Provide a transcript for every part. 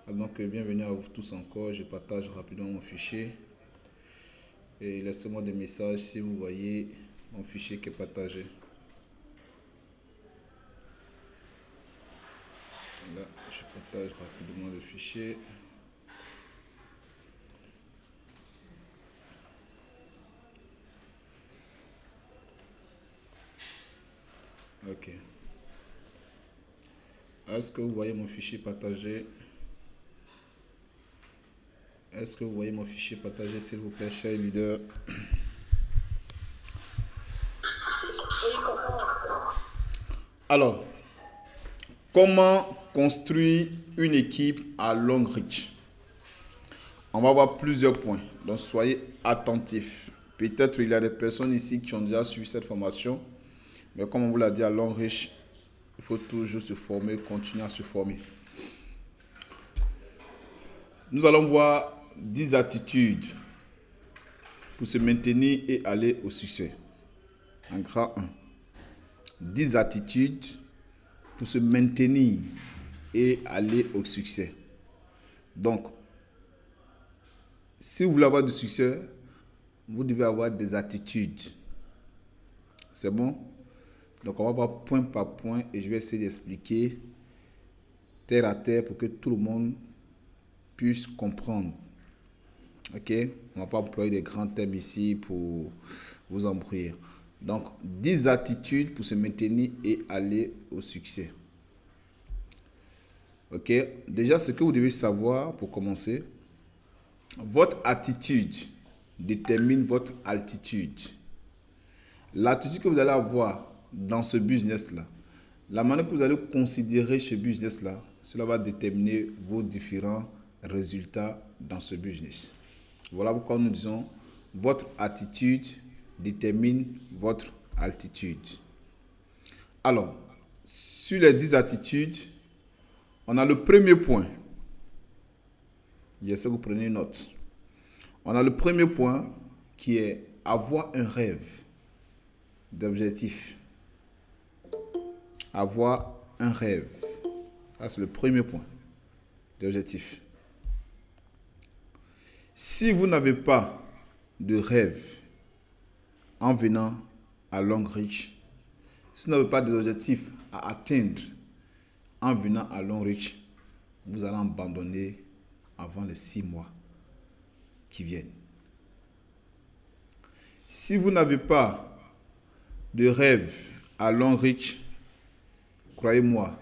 Donc, bienvenue à vous tous encore. Je partage rapidement mon fichier et laissez-moi des messages si vous voyez mon fichier qui est partagé. Là, je partage rapidement le fichier. Ok. Est-ce que vous voyez mon fichier partagé? Est-ce que vous voyez mon fichier partagé, s'il vous plaît, cher leader? Alors, comment construire une équipe à long reach? On va voir plusieurs points, donc soyez attentifs. Peut-être il y a des personnes ici qui ont déjà suivi cette formation, mais comme on vous l'a dit, à long reach, il faut toujours se former, continuer à se former. Nous allons voir 10 attitudes pour se maintenir et aller au succès. En grand 1. 10 attitudes pour se maintenir et aller au succès. Donc, si vous voulez avoir du succès, vous devez avoir des attitudes. C'est bon? Donc, on va voir point par point et je vais essayer d'expliquer terre à terre pour que tout le monde puisse comprendre. Ok? On ne va pas employer des grands thèmes ici pour vous embrouiller. Donc, 10 attitudes pour se maintenir et aller au succès. Ok? Déjà, ce que vous devez savoir pour commencer, votre attitude détermine votre altitude. L'attitude que vous allez avoir dans ce business-là, la manière que vous allez considérer ce business-là, cela va déterminer vos différents résultats dans ce business. Voilà pourquoi nous disons, votre attitude détermine votre altitude. Alors, sur les 10 attitudes, on a le premier point. J'espère que vous prenez une note. On a le premier point qui est avoir un rêve d'objectif. Avoir un rêve. Ça, c'est le premier point d'objectif. Si vous n'avez pas de rêve en venant à long reach, si vous n'avez pas d'objectifs à atteindre en venant à long reach, vous allez abandonner avant les 6 mois qui viennent. Si vous n'avez pas de rêve à long reach, croyez-moi,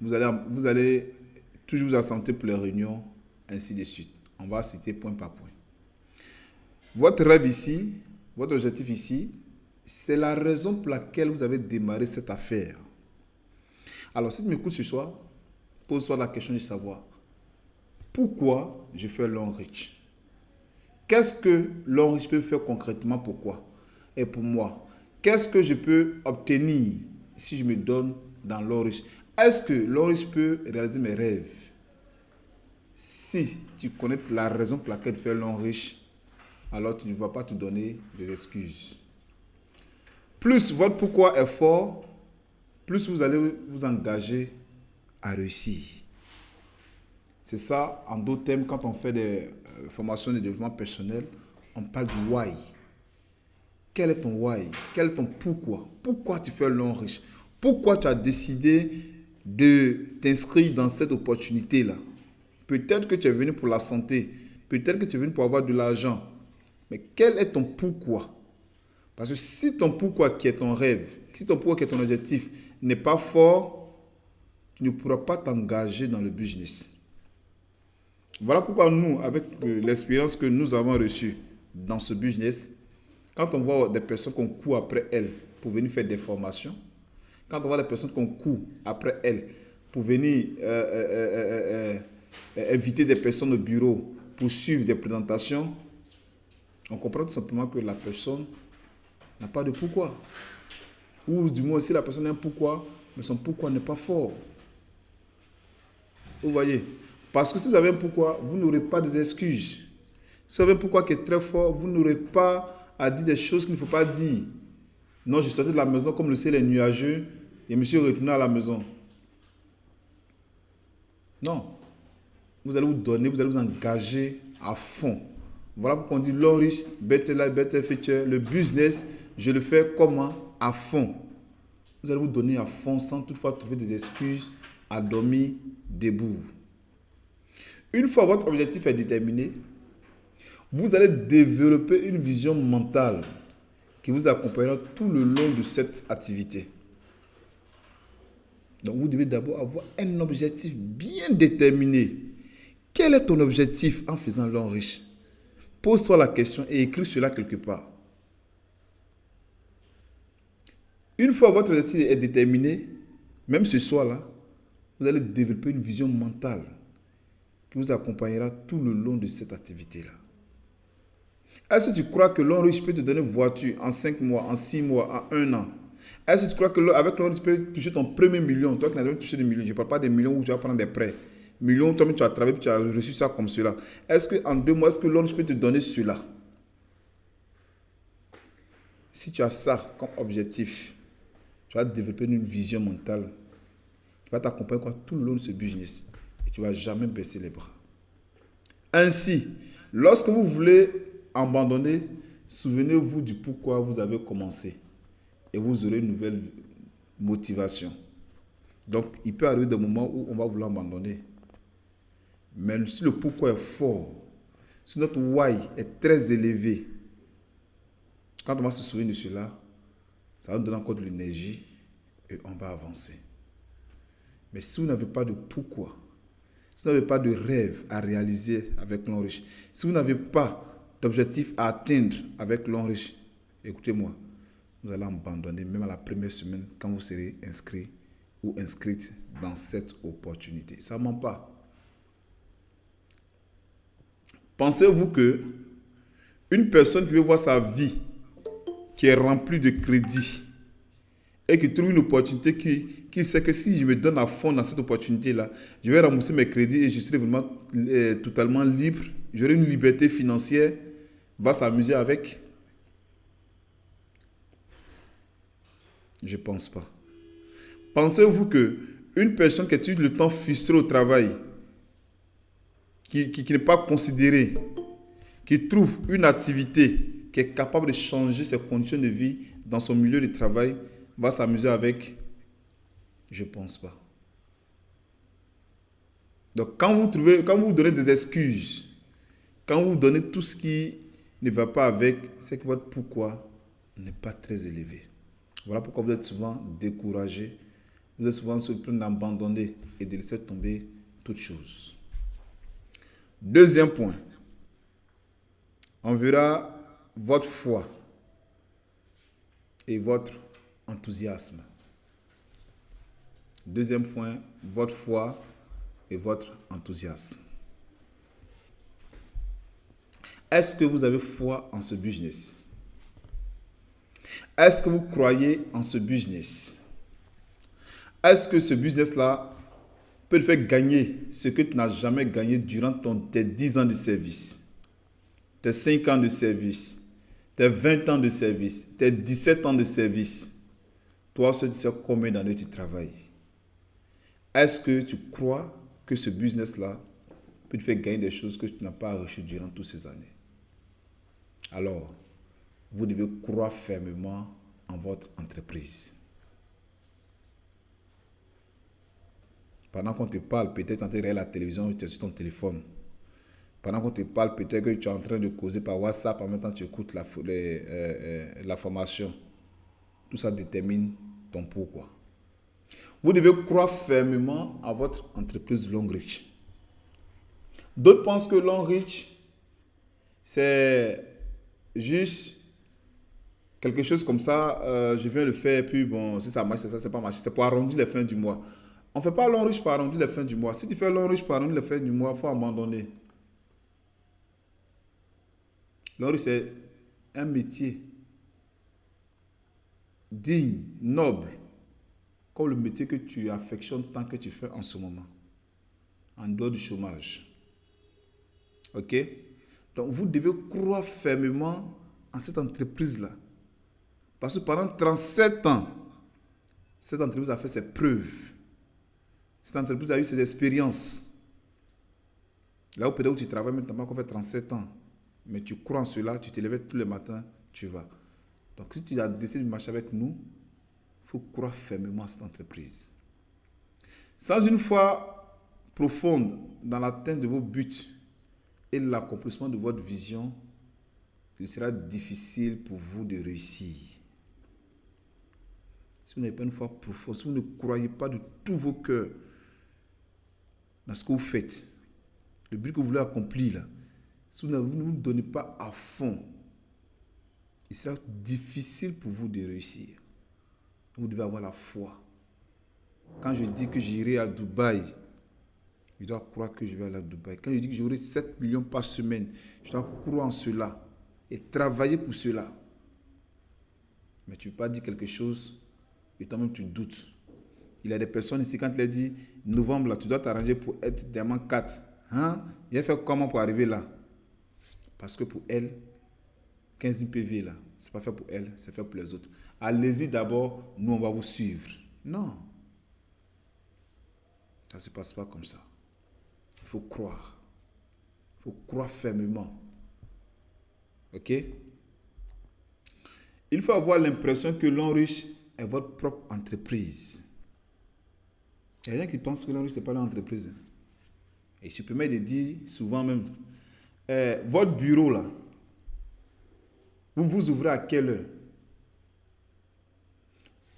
vous allez toujours vous absenter pour les réunions, ainsi de suite. On va citer point par point. Votre rêve ici, votre objectif ici, c'est la raison pour laquelle vous avez démarré cette affaire. Alors, si tu m'écoutes ce soir, pose-toi la question de savoir pourquoi je fais long reach. Qu'est-ce que long reach peut faire concrètement pour quoi et pour moi? Qu'est-ce que je peux obtenir si je me donne dans long reach? Est-ce que long reach peut réaliser mes rêves? Si tu connais la raison pour laquelle tu fais long reach, alors tu ne vas pas te donner des excuses. Plus votre pourquoi est fort, plus vous allez vous engager à réussir. C'est ça, en d'autres termes, quand on fait des formations de développement personnel, on parle du why. Quel est ton why? Quel est ton pourquoi? Pourquoi tu fais long reach? Pourquoi tu as décidé de t'inscrire dans cette opportunité-là? Peut-être que tu es venu pour la santé, peut-être que tu es venu pour avoir de l'argent. Mais quel est ton pourquoi? Parce que si ton pourquoi qui est ton rêve, si ton pourquoi qui est ton objectif n'est pas fort, tu ne pourras pas t'engager dans le business. Voilà pourquoi nous, avec l'expérience que nous avons reçue dans ce business, quand on voit des personnes qu'on court après elles pour venir faire des formations, quand on voit des personnes qu'on court après elles pour venir inviter des personnes au bureau pour suivre des présentations, on comprend tout simplement que la personne n'a pas de pourquoi. Ou du moins, si la personne a un pourquoi, mais son pourquoi n'est pas fort. Vous voyez? Parce que si vous avez un pourquoi, vous n'aurez pas des excuses. Si vous avez un pourquoi qui est très fort, vous n'aurez pas à dire des choses qu'il ne faut pas dire. Non, je sortais de la maison comme le ciel est nuageux et je me suis retourné à la maison. Non. vous allez vous donner, vous allez vous engager à fond. Voilà pourquoi on dit l'homme riche, better life, better future. Le business, je le fais comment? À fond. Vous allez vous donner à fond sans toutefois trouver des excuses à dormir debout. Une fois votre objectif est déterminé, vous allez développer une vision mentale qui vous accompagnera tout le long de cette activité. Donc, vous devez d'abord avoir un objectif bien déterminé. Quel est ton objectif en faisant l'homme riche? Pose-toi la question et écris cela quelque part. Une fois votre objectif est déterminé, même ce soir-là, vous allez développer une vision mentale qui vous accompagnera tout le long de cette activité-là. Est-ce que tu crois que l'homme riche peut te donner une voiture en 5 mois, en 6 mois, en 1 an? Est-ce que tu crois qu'avec l'homme riche, tu peux toucher ton premier million? Toi qui n'as jamais touché de millions, je ne parle pas des millions où tu vas prendre des prêts. Millions, toi-même tu as travaillé et tu as reçu ça comme cela. Est-ce qu'en 2 mois, est-ce que l'homme riche peut te donner cela? Si tu as ça comme objectif, tu vas développer une vision mentale qui va t'accompagner tout le long de ce business. Et tu ne vas jamais baisser les bras. Ainsi, lorsque vous voulez abandonner, souvenez-vous du pourquoi vous avez commencé. Et vous aurez une nouvelle motivation. Donc, il peut arriver des moments où on va vouloir abandonner. Mais si le pourquoi est fort, si notre why est très élevé, quand on va se souvenir de cela, ça va nous donner encore de l'énergie et on va avancer. Mais si vous n'avez pas de pourquoi, si vous n'avez pas de rêve à réaliser avec l'homme riche, si vous n'avez pas d'objectif à atteindre avec l'homme riche, écoutez-moi, vous allez abandonner même à la première semaine quand vous serez inscrit ou inscrite dans cette opportunité. Ça ne ment pas. Pensez-vous que une personne qui veut voir sa vie qui est remplie de crédits et qui trouve une opportunité qui sait que si je me donne à fond dans cette opportunité-là, je vais rembourser mes crédits et je serai vraiment totalement libre, j'aurai une liberté financière, va s'amuser avec? Je ne pense pas. Pensez-vous qu'une personne qui étudie le temps frustré au travail, qui n'est pas considérée, qui trouve une activité qui est capable de changer ses conditions de vie dans son milieu de travail, va s'amuser avec? Je ne pense pas. Donc, quand vous donnez des excuses, quand vous donnez tout ce qui ne va pas avec, c'est que votre pourquoi n'est pas très élevé. Voilà pourquoi vous êtes souvent découragé, vous êtes souvent sur le point d'abandonner et de laisser tomber toutes choses. Deuxième point, on verra votre foi et votre enthousiasme. Deuxième point, votre foi et votre enthousiasme. Est-ce que vous avez foi en ce business? Est-ce que vous croyez en ce business? Est-ce que ce business-là peut te faire gagner ce que tu n'as jamais gagné durant tes 10 ans de service, tes 5 ans de service, tes 20 ans de service, tes 17 ans de service? Toi seul, tu sais combien d'années tu travailles. Est-ce que tu crois que ce business-là peut te faire gagner des choses que tu n'as pas reçues durant toutes ces années? Alors, vous devez croire fermement en votre entreprise. Pendant qu'on te parle, peut-être tu es en train de regarder la télévision ou tu es sur ton téléphone. Pendant qu'on te parle, peut-être que tu es en train de causer par WhatsApp, en même temps tu écoutes la formation. Tout ça détermine ton pourquoi. Vous devez croire fermement à votre entreprise Long Reach. D'autres pensent que Long Reach, c'est juste quelque chose comme ça, je viens le faire, puis bon, si ça marche, c'est ça, c'est pas marché. C'est pour arrondir les fins du mois. On ne fait pas Long Reach pour arrondir les fins du mois. Si tu fais Long Reach pour arrondir les fins du mois, il faut abandonner. Long Reach, c'est un métier digne, noble, comme le métier que tu affectionnes tant que tu fais en ce moment, en dehors du chômage. Ok? Donc, vous devez croire fermement en cette entreprise-là. Parce que pendant 37 ans, cette entreprise a fait ses preuves. Cette entreprise a eu ses expériences. Là où peut-être où tu travailles maintenant, qu'on fait 37 ans, mais tu crois en cela, tu te lèves tous les matins, tu vas. Donc si tu as décidé de marcher avec nous, il faut croire fermement à cette entreprise. Sans une foi profonde dans l'atteinte de vos buts et l'accomplissement de votre vision, il sera difficile pour vous de réussir. Si vous n'avez pas une foi profonde, si vous ne croyez pas de tout vos cœurs dans ce que vous faites, le but que vous voulez accomplir, là, si vous ne vous donnez pas à fond, il sera difficile pour vous de réussir. Vous devez avoir la foi. Quand je dis que j'irai à Dubaï, je dois croire que je vais aller à Dubaï. Quand je dis que j'aurai 7 millions par semaine, je dois croire en cela et travailler pour cela. Mais tu ne peux pas dire quelque chose et toi-même tu doutes. Il y a des personnes ici, quand il a dit novembre, là, tu dois t'arranger pour être diamant 4. Hein? Il a fait comment pour arriver là? Parce que pour elle, 15 000 PV là, ce n'est pas fait pour elle, c'est fait pour les autres. Allez-y d'abord, nous on va vous suivre. Non. Ça ne se passe pas comme ça. Il faut croire. Il faut croire fermement. Ok? Il faut avoir l'impression que l'Enriche est votre propre entreprise. Il y a des gens qui pensent que l'Enriche, ce n'est pas l'entreprise. Et il se permet de dire souvent même, votre bureau là, vous vous ouvrez à quelle heure?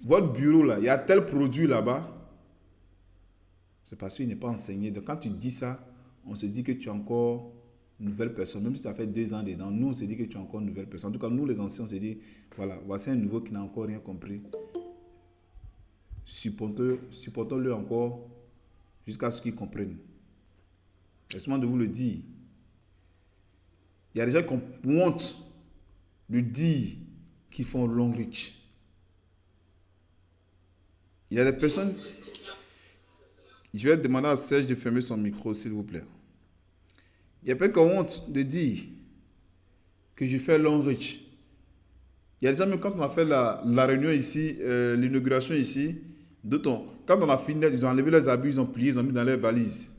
Votre bureau là, il y a tel produit là-bas. C'est parce qu'il n'est pas enseigné. Donc quand tu dis ça, on se dit que tu es encore une nouvelle personne. Même si tu as fait 2 ans dedans, nous on se dit que tu es encore une nouvelle personne. En tout cas, nous les anciens, on se dit, voilà, voici un nouveau qui n'a encore rien compris. Supportons-le encore jusqu'à ce qu'ils comprennent. Laissez-moi de vous le dire. Il y a des gens qui ont honte de dire qu'ils font long reach. Il y a des personnes... Je vais demander à Serge de fermer son micro, s'il vous plaît. Il y a personne qui ont honte de dire que je fais long reach. Il y a des gens, même quand on a fait la réunion ici, l'inauguration ici, quand on a fini, ils ont enlevé leurs habits, ils ont plié, ils ont mis dans leurs valises.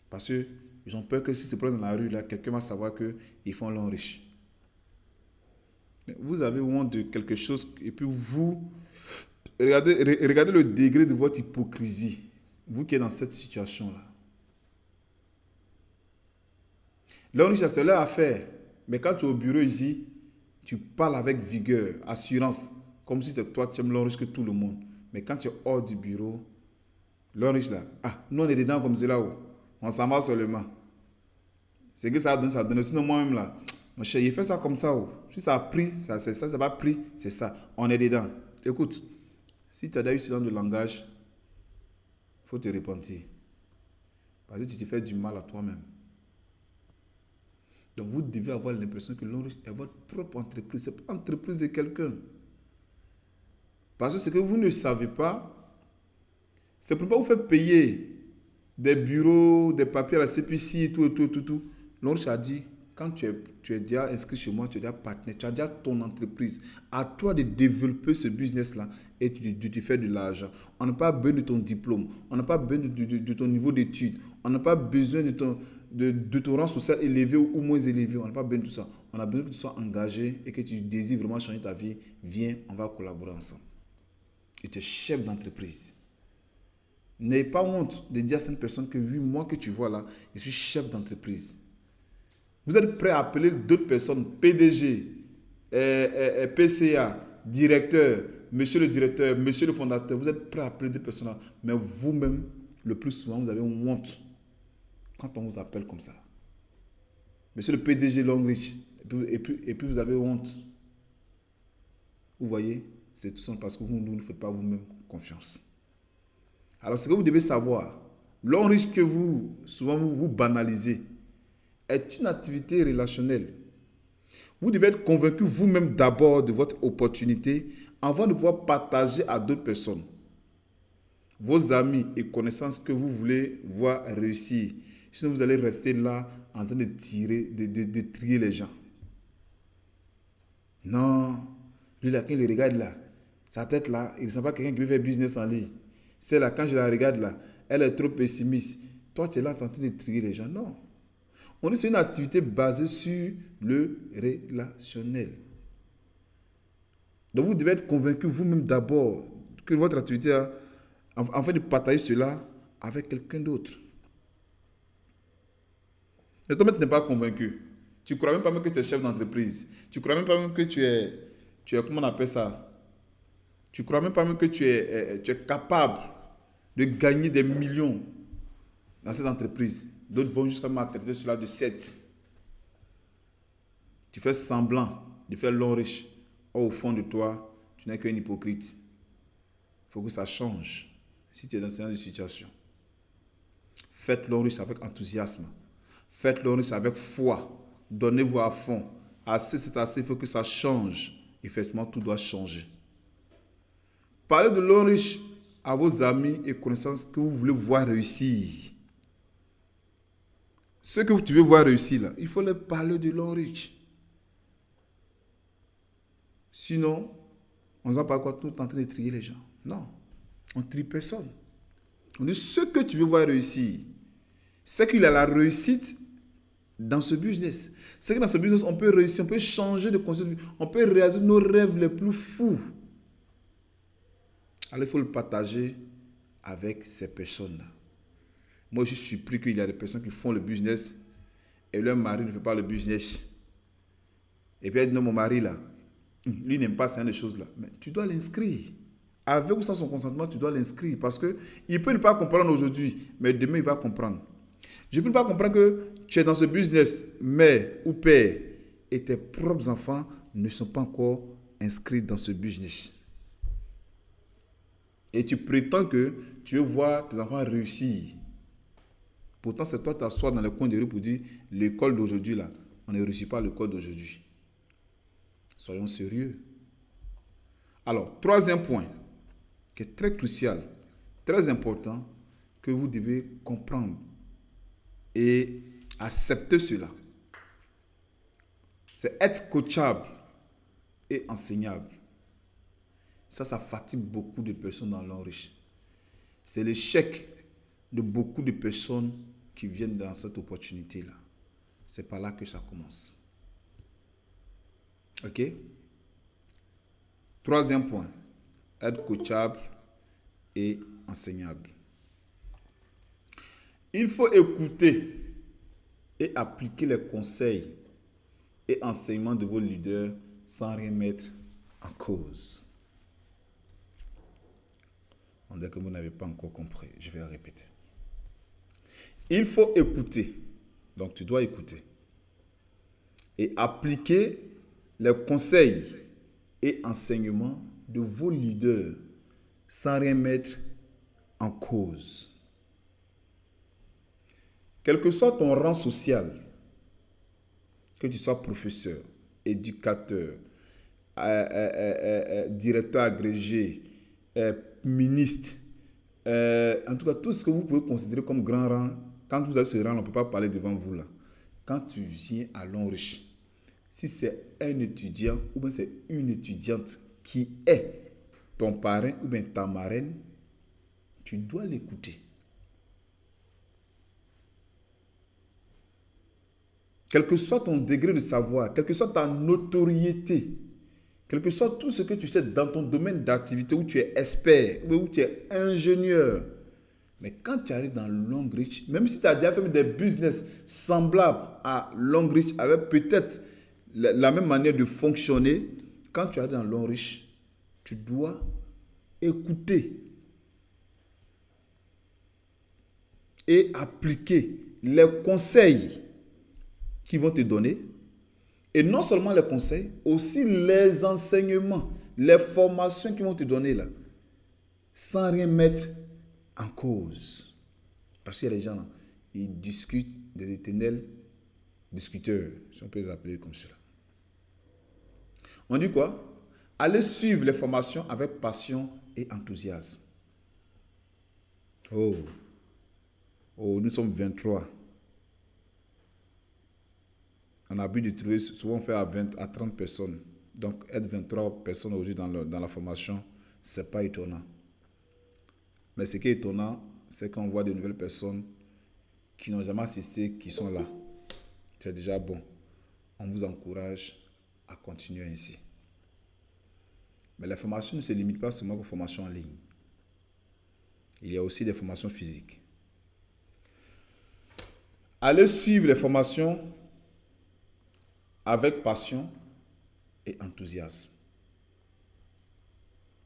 Parce qu'ils ont peur que si se prennent dans la rue, là, quelqu'un va savoir qu'ils font long reach. Mais vous avez honte de quelque chose et puis vous, regardez le degré de votre hypocrisie. Vous qui êtes dans cette situation-là. Long reach, c'est leur affaire. Mais quand tu es au bureau ici, tu parles avec vigueur, assurance, comme si c'est toi qui aimes long reach que tout le monde. Mais quand tu es hors du bureau, long reach là, nous on est dedans comme cela, on s'en va seulement. C'est que ça donne. Sinon moi-même là, mon cher, il fait ça comme ça. Si ça a pris, c'est ça, ça n'a pas pris, c'est ça. On est dedans. Écoute, si tu as déjà eu ce genre de langage, il faut te repentir. Parce que tu te fais du mal à toi-même. Donc vous devez avoir l'impression que l'Enriche est votre propre entreprise. Ce n'est pas l'entreprise de quelqu'un. Parce que ce que vous ne savez pas, c'est pour ne pas vous faire payer des bureaux, des papiers à la CPC, tout. L'Enriche a dit, quand tu es déjà inscrit chez moi, tu es déjà partenaire, tu as déjà ton entreprise. À toi de développer ce business-là et de te faire de l'argent. On n'a pas besoin de ton diplôme, on n'a pas besoin de ton niveau d'études, on n'a pas besoin de ton rang social élevé ou moins élevé. On n'a pas besoin de tout ça. On a besoin que tu sois engagé et que tu désires vraiment changer ta vie. Viens, on va collaborer ensemble. Et tu es chef d'entreprise. N'ayez pas honte de dire à cette personne que oui, moi que tu vois là, je suis chef d'entreprise. Vous êtes prêt à appeler d'autres personnes, PDG, PCA, directeur, monsieur le directeur, monsieur le fondateur. Vous êtes prêt à appeler d'autres personnes là. Mais vous-même, le plus souvent, vous avez honte quand on vous appelle comme ça. Monsieur le PDG Longreach, et puis vous avez honte. Vous voyez, c'est tout simplement parce que vous ne faites pas vous-même confiance. Alors, ce que vous devez savoir, Longreach que souvent vous banalisez, est une activité relationnelle. Vous devez être convaincu vous-même d'abord de votre opportunité avant de pouvoir partager à d'autres personnes. Vos amis et connaissances que vous voulez voir réussir. Sinon, vous allez rester là en train de trier les gens. Non, lui là, quand il le regarde là, sa tête là, il ne sent pas quelqu'un qui veut faire business en ligne. C'est là, quand je la regarde là, elle est trop pessimiste. Toi, tu es là en train de trier les gens. Non. On dit que c'est une activité basée sur le relationnel. Donc, vous devez être convaincu vous-même d'abord que votre activité a, en fait de partager cela avec quelqu'un d'autre. Mais toi, tu n'es pas convaincu. Tu ne crois même pas même que tu es chef d'entreprise. Tu ne crois même pas même que comment on appelle ça? Tu ne crois même pas même que tu es capable de gagner des millions dans cette entreprise. D'autres vont jusqu'à traiter cela de 7. Tu fais semblant de faire l'homme riche. Or, au fond de toi, tu n'es qu'un hypocrite. Il faut que ça change si tu es dans ce genre de situation. Faites l'homme riche avec enthousiasme. Faites l'homme riche avec foi. Donnez-vous à fond. Assez, c'est assez, il faut que ça change. Effectivement, tout doit changer. Parlez de l'homme riche à vos amis et connaissances que vous voulez voir réussir. Ceux que tu veux voir réussir, là, il faut leur parler de l'homme riche. Sinon, on ne va pas quoi, tout en train de trier les gens. Non, on ne trie personne. On dit ce que tu veux voir réussir, c'est qu'il a la réussite dans ce business. C'est que dans ce business, on peut réussir, on peut changer de concept de vie, on peut réaliser nos rêves les plus fous. Alors, il faut le partager avec ces personnes-là. Moi, je suis surpris qu'il y a des personnes qui font le business et leur mari ne fait pas le business. Et puis, elle dit non, mon mari, là, lui n'aime pas ces choses-là. Mais tu dois l'inscrire. Avec ou sans son consentement, tu dois l'inscrire. Parce qu'il ne peut ne pas comprendre aujourd'hui, mais demain, il va comprendre. Je ne peux pas comprendre que tu es dans ce business, mère ou père, et tes propres enfants ne sont pas encore inscrits dans ce business. Et tu prétends que tu veux voir tes enfants réussir. Pourtant, c'est toi qui t'assois dans le coin de rue pour dire l'école d'aujourd'hui, là, on ne réussit pas à l'école d'aujourd'hui. Soyons sérieux. Alors, troisième point, qui est très crucial, très important, que vous devez comprendre et accepter cela. C'est être coachable et enseignable. Ça fatigue beaucoup de personnes dans l'homme riche. C'est l'échec de beaucoup de personnes qui viennent dans cette opportunité-là. C'est par là que ça commence. OK? Troisième point, être coachable et enseignable. Il faut écouter et appliquer les conseils et enseignements de vos leaders sans rien mettre en cause. On dirait que vous n'avez pas encore compris. Je vais répéter. Il faut écouter. Donc, tu dois écouter. Et appliquer les conseils et enseignements de vos leaders sans rien mettre en cause. Quel que soit ton rang social, que tu sois professeur, éducateur, directeur agrégé, ministre, en tout cas tout ce que vous pouvez considérer comme grand rang, quand vous avez ce rang, on ne peut pas parler devant vous là. Quand tu viens à l'homme riche, si c'est un étudiant ou bien c'est une étudiante qui est ton parrain ou bien ta marraine, tu dois l'écouter. Quel que soit ton degré de savoir, quelle que soit ta notoriété, quel que soit tout ce que tu sais dans ton domaine d'activité où tu es expert, où tu es ingénieur, mais quand tu arrives dans Longreach, même si tu as déjà fait des business semblables à Longreach, avec peut-être la même manière de fonctionner, quand tu arrives dans Longreach, tu dois écouter et appliquer les conseils qu'ils vont te donner. Et non seulement les conseils, aussi les enseignements, les formations qu'ils vont te donner là, sans rien mettre en cause. Parce qu'il y a des gens là, ils discutent des éternels discuteurs, si on peut les appeler comme cela. On dit quoi? Allez suivre les formations avec passion et enthousiasme. Oh, nous sommes 23. On a l'habitude de trouver, souvent on fait à 20 à 30 personnes. Donc être 23 personnes aujourd'hui dans la formation, ce n'est pas étonnant. Mais ce qui est étonnant, c'est qu'on voit de nouvelles personnes qui n'ont jamais assisté, qui sont là. C'est déjà bon. On vous encourage à continuer ainsi. Mais la formation ne se limite pas seulement aux formations en ligne. Il y a aussi des formations physiques. Allez suivre les formations avec passion et enthousiasme.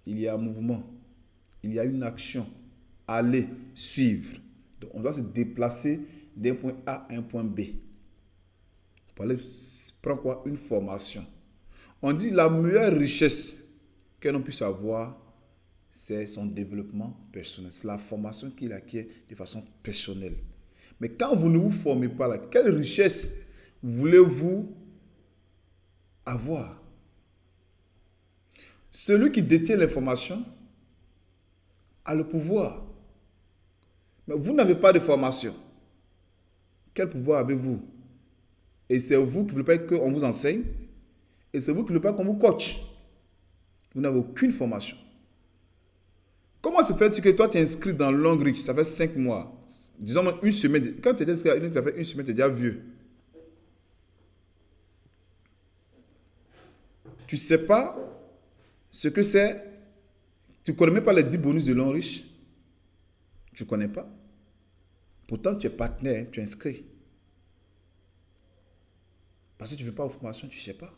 Il y a un mouvement, il y a une action. Allez suivre. Donc, on doit se déplacer d'un point A à un point B. Pour aller prendre quoi? Une formation. On dit la meilleure richesse qu'un homme puisse avoir, c'est son développement personnel. C'est la formation qu'il acquiert de façon personnelle. Mais quand vous ne vous formez pas là, quelle richesse voulez-vous avoir? Celui qui détient l'information a le pouvoir. Mais vous n'avez pas de formation. Quel pouvoir avez-vous? Et c'est vous qui ne voulez pas qu'on vous enseigne. Et c'est vous qui ne voulez pas qu'on vous coach. Vous n'avez aucune formation. Comment se fait-il que toi tu es inscrit dans Longreach, ça fait 5 mois, disons même une semaine, quand tu es inscrit, ça fait une semaine, tu es déjà vieux. Tu ne sais pas ce que c'est, tu ne connais même pas les 10 bonus de Longreach. Tu ne connais pas. Pourtant tu es partenaire, tu es inscrit. Parce que tu ne veux pas aux formations, tu ne sais pas.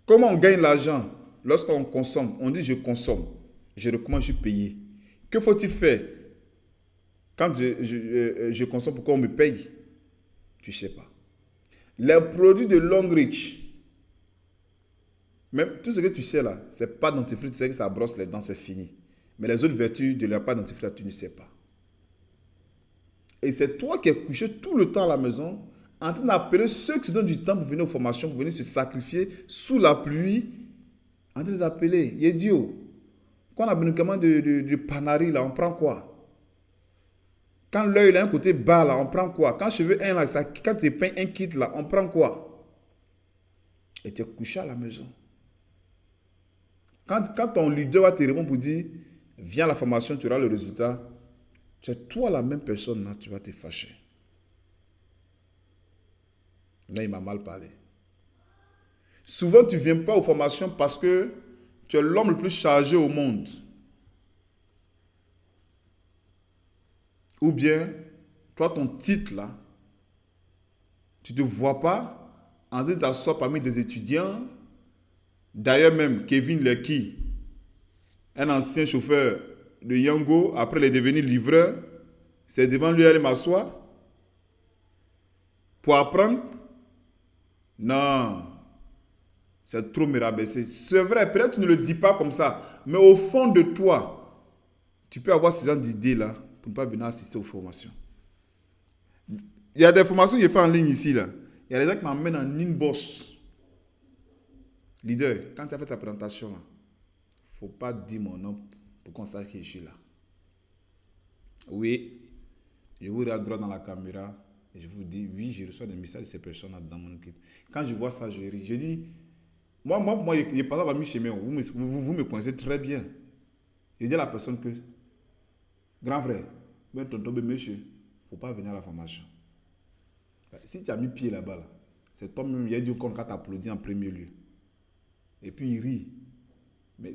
Comment on gagne l'argent lorsqu'on consomme? On dit je consomme, je recommande, je suis payé. Que faut-il faire quand je consomme pour qu'on me paye? Tu ne sais pas. Les produits de Longreach, même tout ce que tu sais là, c'est pas dentifrice, tu sais que ça brosse les dents, c'est fini. Mais les autres vertus de la pâte dentifrice, tu ne sais pas. Et c'est toi qui es couché tout le temps à la maison, en train d'appeler ceux qui se donnent du temps pour venir aux formations, pour venir se sacrifier sous la pluie, en train d'appeler. Il est idiot. Quand on a besoin de panari, là, on prend quoi? Quand l'œil a un côté bas, là, on prend quoi? Quand cheveux 1, là, quand tu peins un kit, là, on prend quoi? Et tu es couché à la maison. Quand ton leader va te répondre pour dire, viens à la formation, tu auras le résultat, c'est toi la même personne, là, tu vas te fâcher. Là, il m'a mal parlé. Souvent, tu ne viens pas aux formations parce que tu es l'homme le plus chargé au monde. Ou bien, toi, ton titre, là, tu ne te vois pas en train d'asseoir parmi des étudiants. D'ailleurs même, Kevin Lecky, un ancien chauffeur de Yango, après il est devenu livreur, c'est devant lui aller m'asseoir pour apprendre. Non, c'est trop me rabaisser. C'est vrai, peut-être tu ne le dis pas comme ça, mais au fond de toi, tu peux avoir ce genre d'idées-là pour ne pas venir assister aux formations. Il y a des formations que j'ai fait en ligne ici, là. Il y a des gens qui m'emmènent en inbox. Leader, quand tu as fait ta présentation, il ne faut pas dire mon nom pour qu'on sache que je suis là. Oui, je vous regarde droit dans la caméra et je vous dis, oui, je reçois des messages de ces personnes-là dans mon équipe. Quand je vois ça, je ris. Je dis, moi, il n'est pas là, chemin. Vous me connaissez très bien. Je dis à la personne que, grand frère, monsieur, il ne faut pas venir à la formation. Si tu as mis pied là-bas, là, c'est toi-même, il y a dit qu'on t'applaudit en premier lieu. Et puis il rit. Mais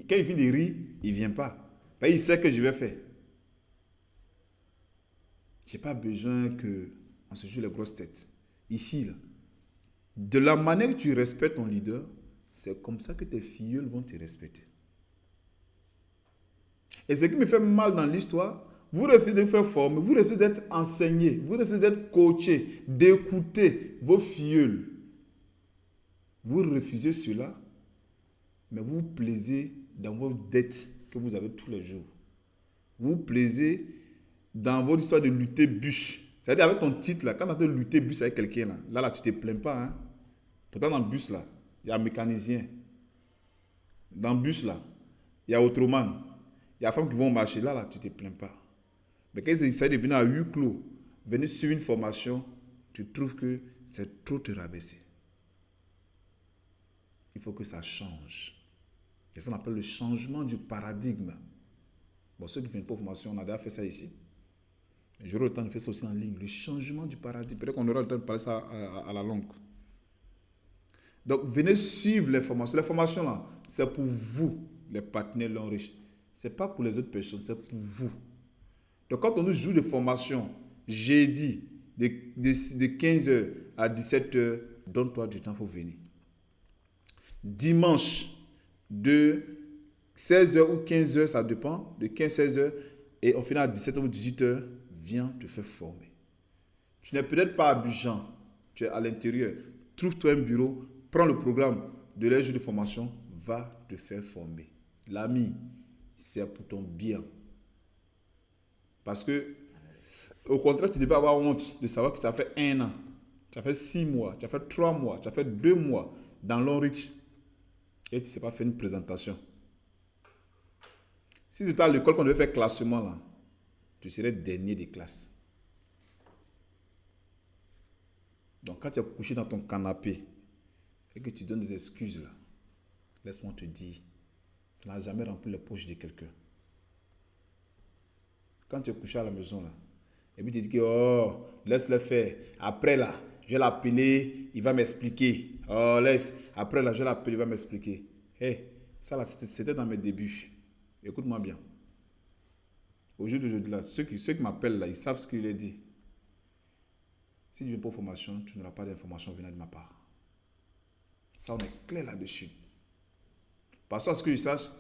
quand il finit de rire, il ne vient pas. Il sait que je vais faire. Je n'ai pas besoin qu'on se joue les grosses têtes. Ici, là, de la manière que tu respectes ton leader, c'est comme ça que tes filleuls vont te respecter. Et ce qui me fait mal dans l'histoire, vous refusez de vous faire former, vous refusez d'être enseigné, vous refusez d'être coaché, d'écouter vos filleuls. Vous refusez cela, mais vous vous plaisez dans vos dettes que vous avez tous les jours. Vous vous plaisez dans votre histoire de lutter bûche. C'est-à-dire avec ton titre, là, quand tu as de lutter bûche avec quelqu'un, là, tu ne te plains pas. Hein? Pourtant, dans le bus, là, il y a un mécanicien. Dans le bus, là, il y a Autroman. Il y a des femmes qui vont marcher. Là, tu ne te plains pas. Mais quand ils essaient de venir à huis clos, venir suivre une formation, tu trouves que c'est trop te rabaisser. Il faut que ça change. C'est ce qu'on appelle le changement du paradigme. Bon, ceux qui ne viennent pas aux formations, on a déjà fait ça ici. J'aurai le temps de faire ça aussi en ligne. Le changement du paradigme. Peut-être qu'on aura le temps de parler ça à la longue. Donc, venez suivre les formations. Les formations, là, c'est pour vous, les partenaires L'Homme Riche. Ce n'est pas pour les autres personnes, c'est pour vous. Donc, quand on nous joue des formations, jeudi, de 15h à 17h, donne-toi du temps pour venir. Dimanche, de 16h ou 15h, ça dépend, de 15-16h, et on finit à 17h ou 18h, viens te faire former. Tu n'es peut-être pas à Abidjan, tu es à l'intérieur. Trouve-toi un bureau, prends le programme de les jours de formation, va te faire former. L'ami, c'est pour ton bien. Parce que, au contraire, tu devais avoir honte de savoir que tu as fait 1 an, tu as fait 6 mois, tu as fait 3 mois, tu as fait 2 mois dans l'Onrich et tu ne sais pas faire une présentation. Si c'était à l'école qu'on devait faire classement, là, tu serais dernier des classes. Donc, quand tu es couché dans ton canapé et que tu donnes des excuses, là, laisse-moi te dire, ça n'a jamais rempli les poches de quelqu'un. Quand tu es couché à la maison, là, et puis tu dis que, oh, laisse-le faire. Après, là, je vais l'appeler, il va m'expliquer. Oh, laisse. Après, là, je vais l'appeler, il va m'expliquer. Hé, ça, là, c'était dans mes débuts. Écoute-moi bien. Au jour d'aujourd'hui, là, ceux qui m'appellent, là, ils savent ce qu'il est dit. Si tu ne viens pas aux formations, tu n'auras pas d'informations venant de ma part. Ça, on est clair là-dessus. Parce que, à ce que je sache,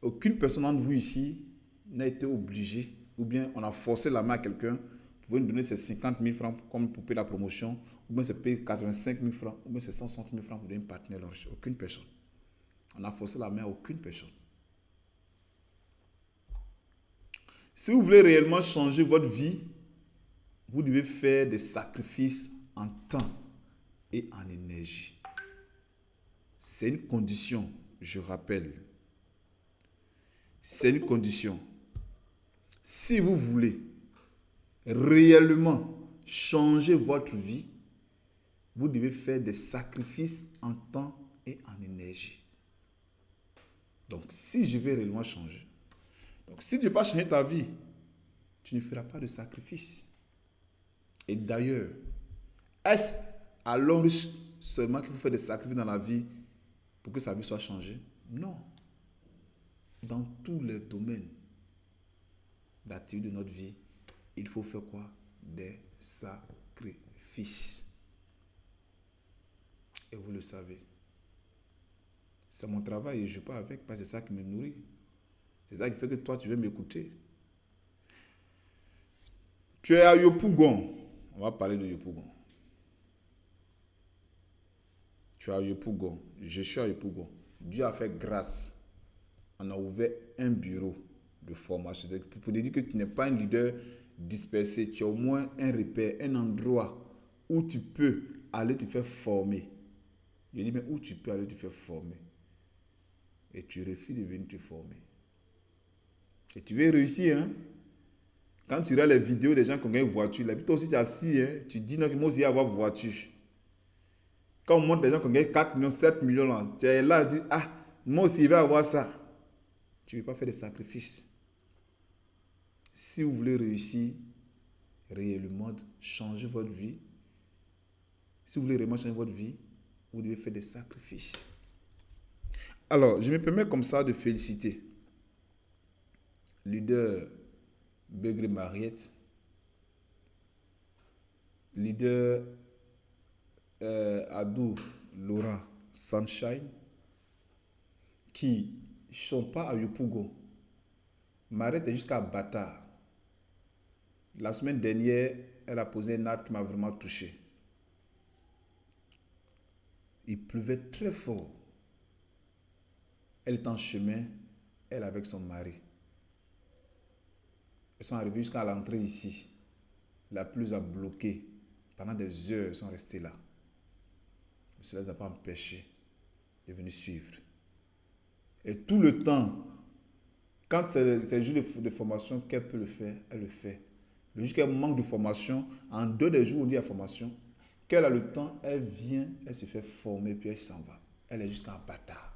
aucune personne d'entre vous ici n'a été obligée, ou bien on a forcé la main à quelqu'un pour nous donner ses 50 000 francs comme pour payer la promotion, ou bien c'est payer 85 000 francs, ou bien c'est 160 000 francs pour donner un partenaire. Aucune personne. On a forcé la main à aucune personne. Si vous voulez réellement changer votre vie, vous devez faire des sacrifices en temps et en énergie. C'est une condition, je rappelle. C'est une condition. Si vous voulez réellement changer votre vie, vous devez faire des sacrifices en temps et en énergie. Donc, si je vais réellement changer, donc si tu ne veux pas changer ta vie, tu ne feras pas de sacrifice. Et d'ailleurs, est-ce à l'homme seulement qu'il faut faire des sacrifices dans la vie pour que sa vie soit changée? Non. Dans tous les domaines d'activité de notre vie, il faut faire quoi? Des sacrifices. Et vous le savez. C'est mon travail et je ne joue pas avec parce que c'est ça qui me nourrit. C'est ça qui fait que toi, tu veux m'écouter. Tu es à Yopougon. On va parler de Yopougon. Tu es à Yopougon. Je suis à Yopougon. Dieu a fait grâce. On a ouvert un bureau de formation. Pour te dire que tu n'es pas un leader dispersé. Tu as au moins un repère, un endroit où tu peux aller te faire former. Je dis, mais où tu peux aller te faire former? Et tu refuses de venir te former. Et tu veux réussir, hein? Quand tu regardes les vidéos des gens qui ont gagné une voiture, là, toi aussi tu es assis, hein? Tu dis non, que moi aussi je vais avoir une voiture. Quand on montre des gens qui ont gagné 4 millions, 7 millions, là, tu es là, tu dis, ah, moi aussi je vais avoir ça. Tu ne veux pas faire des sacrifices. Si vous voulez réussir réellement, changer votre vie, si vous voulez réellement changer votre vie, vous devez faire des sacrifices. Alors, je me permets comme ça de féliciter leader Begré Mariette, leader Adou Laura Sunshine, qui ne sont pas à Yopougon. Mariette est jusqu'à Bata. La semaine dernière, elle a posé un acte qui m'a vraiment touché. Il pleuvait très fort. Elle est en chemin, elle avec son mari. Ils sont arrivés jusqu'à l'entrée ici. La pluie a bloqué. Pendant des heures, ils sont restés là. Mais cela ne les a pas empêchés de venir suivre. Et tout le temps, quand c'est le jour de formation qu'elle peut le faire, elle le fait. Le jour qu'elle manque de formation, en 2 des jours où on dit la formation, qu'elle a le temps, elle vient, elle se fait former, puis elle s'en va. Elle est jusqu'à Bata.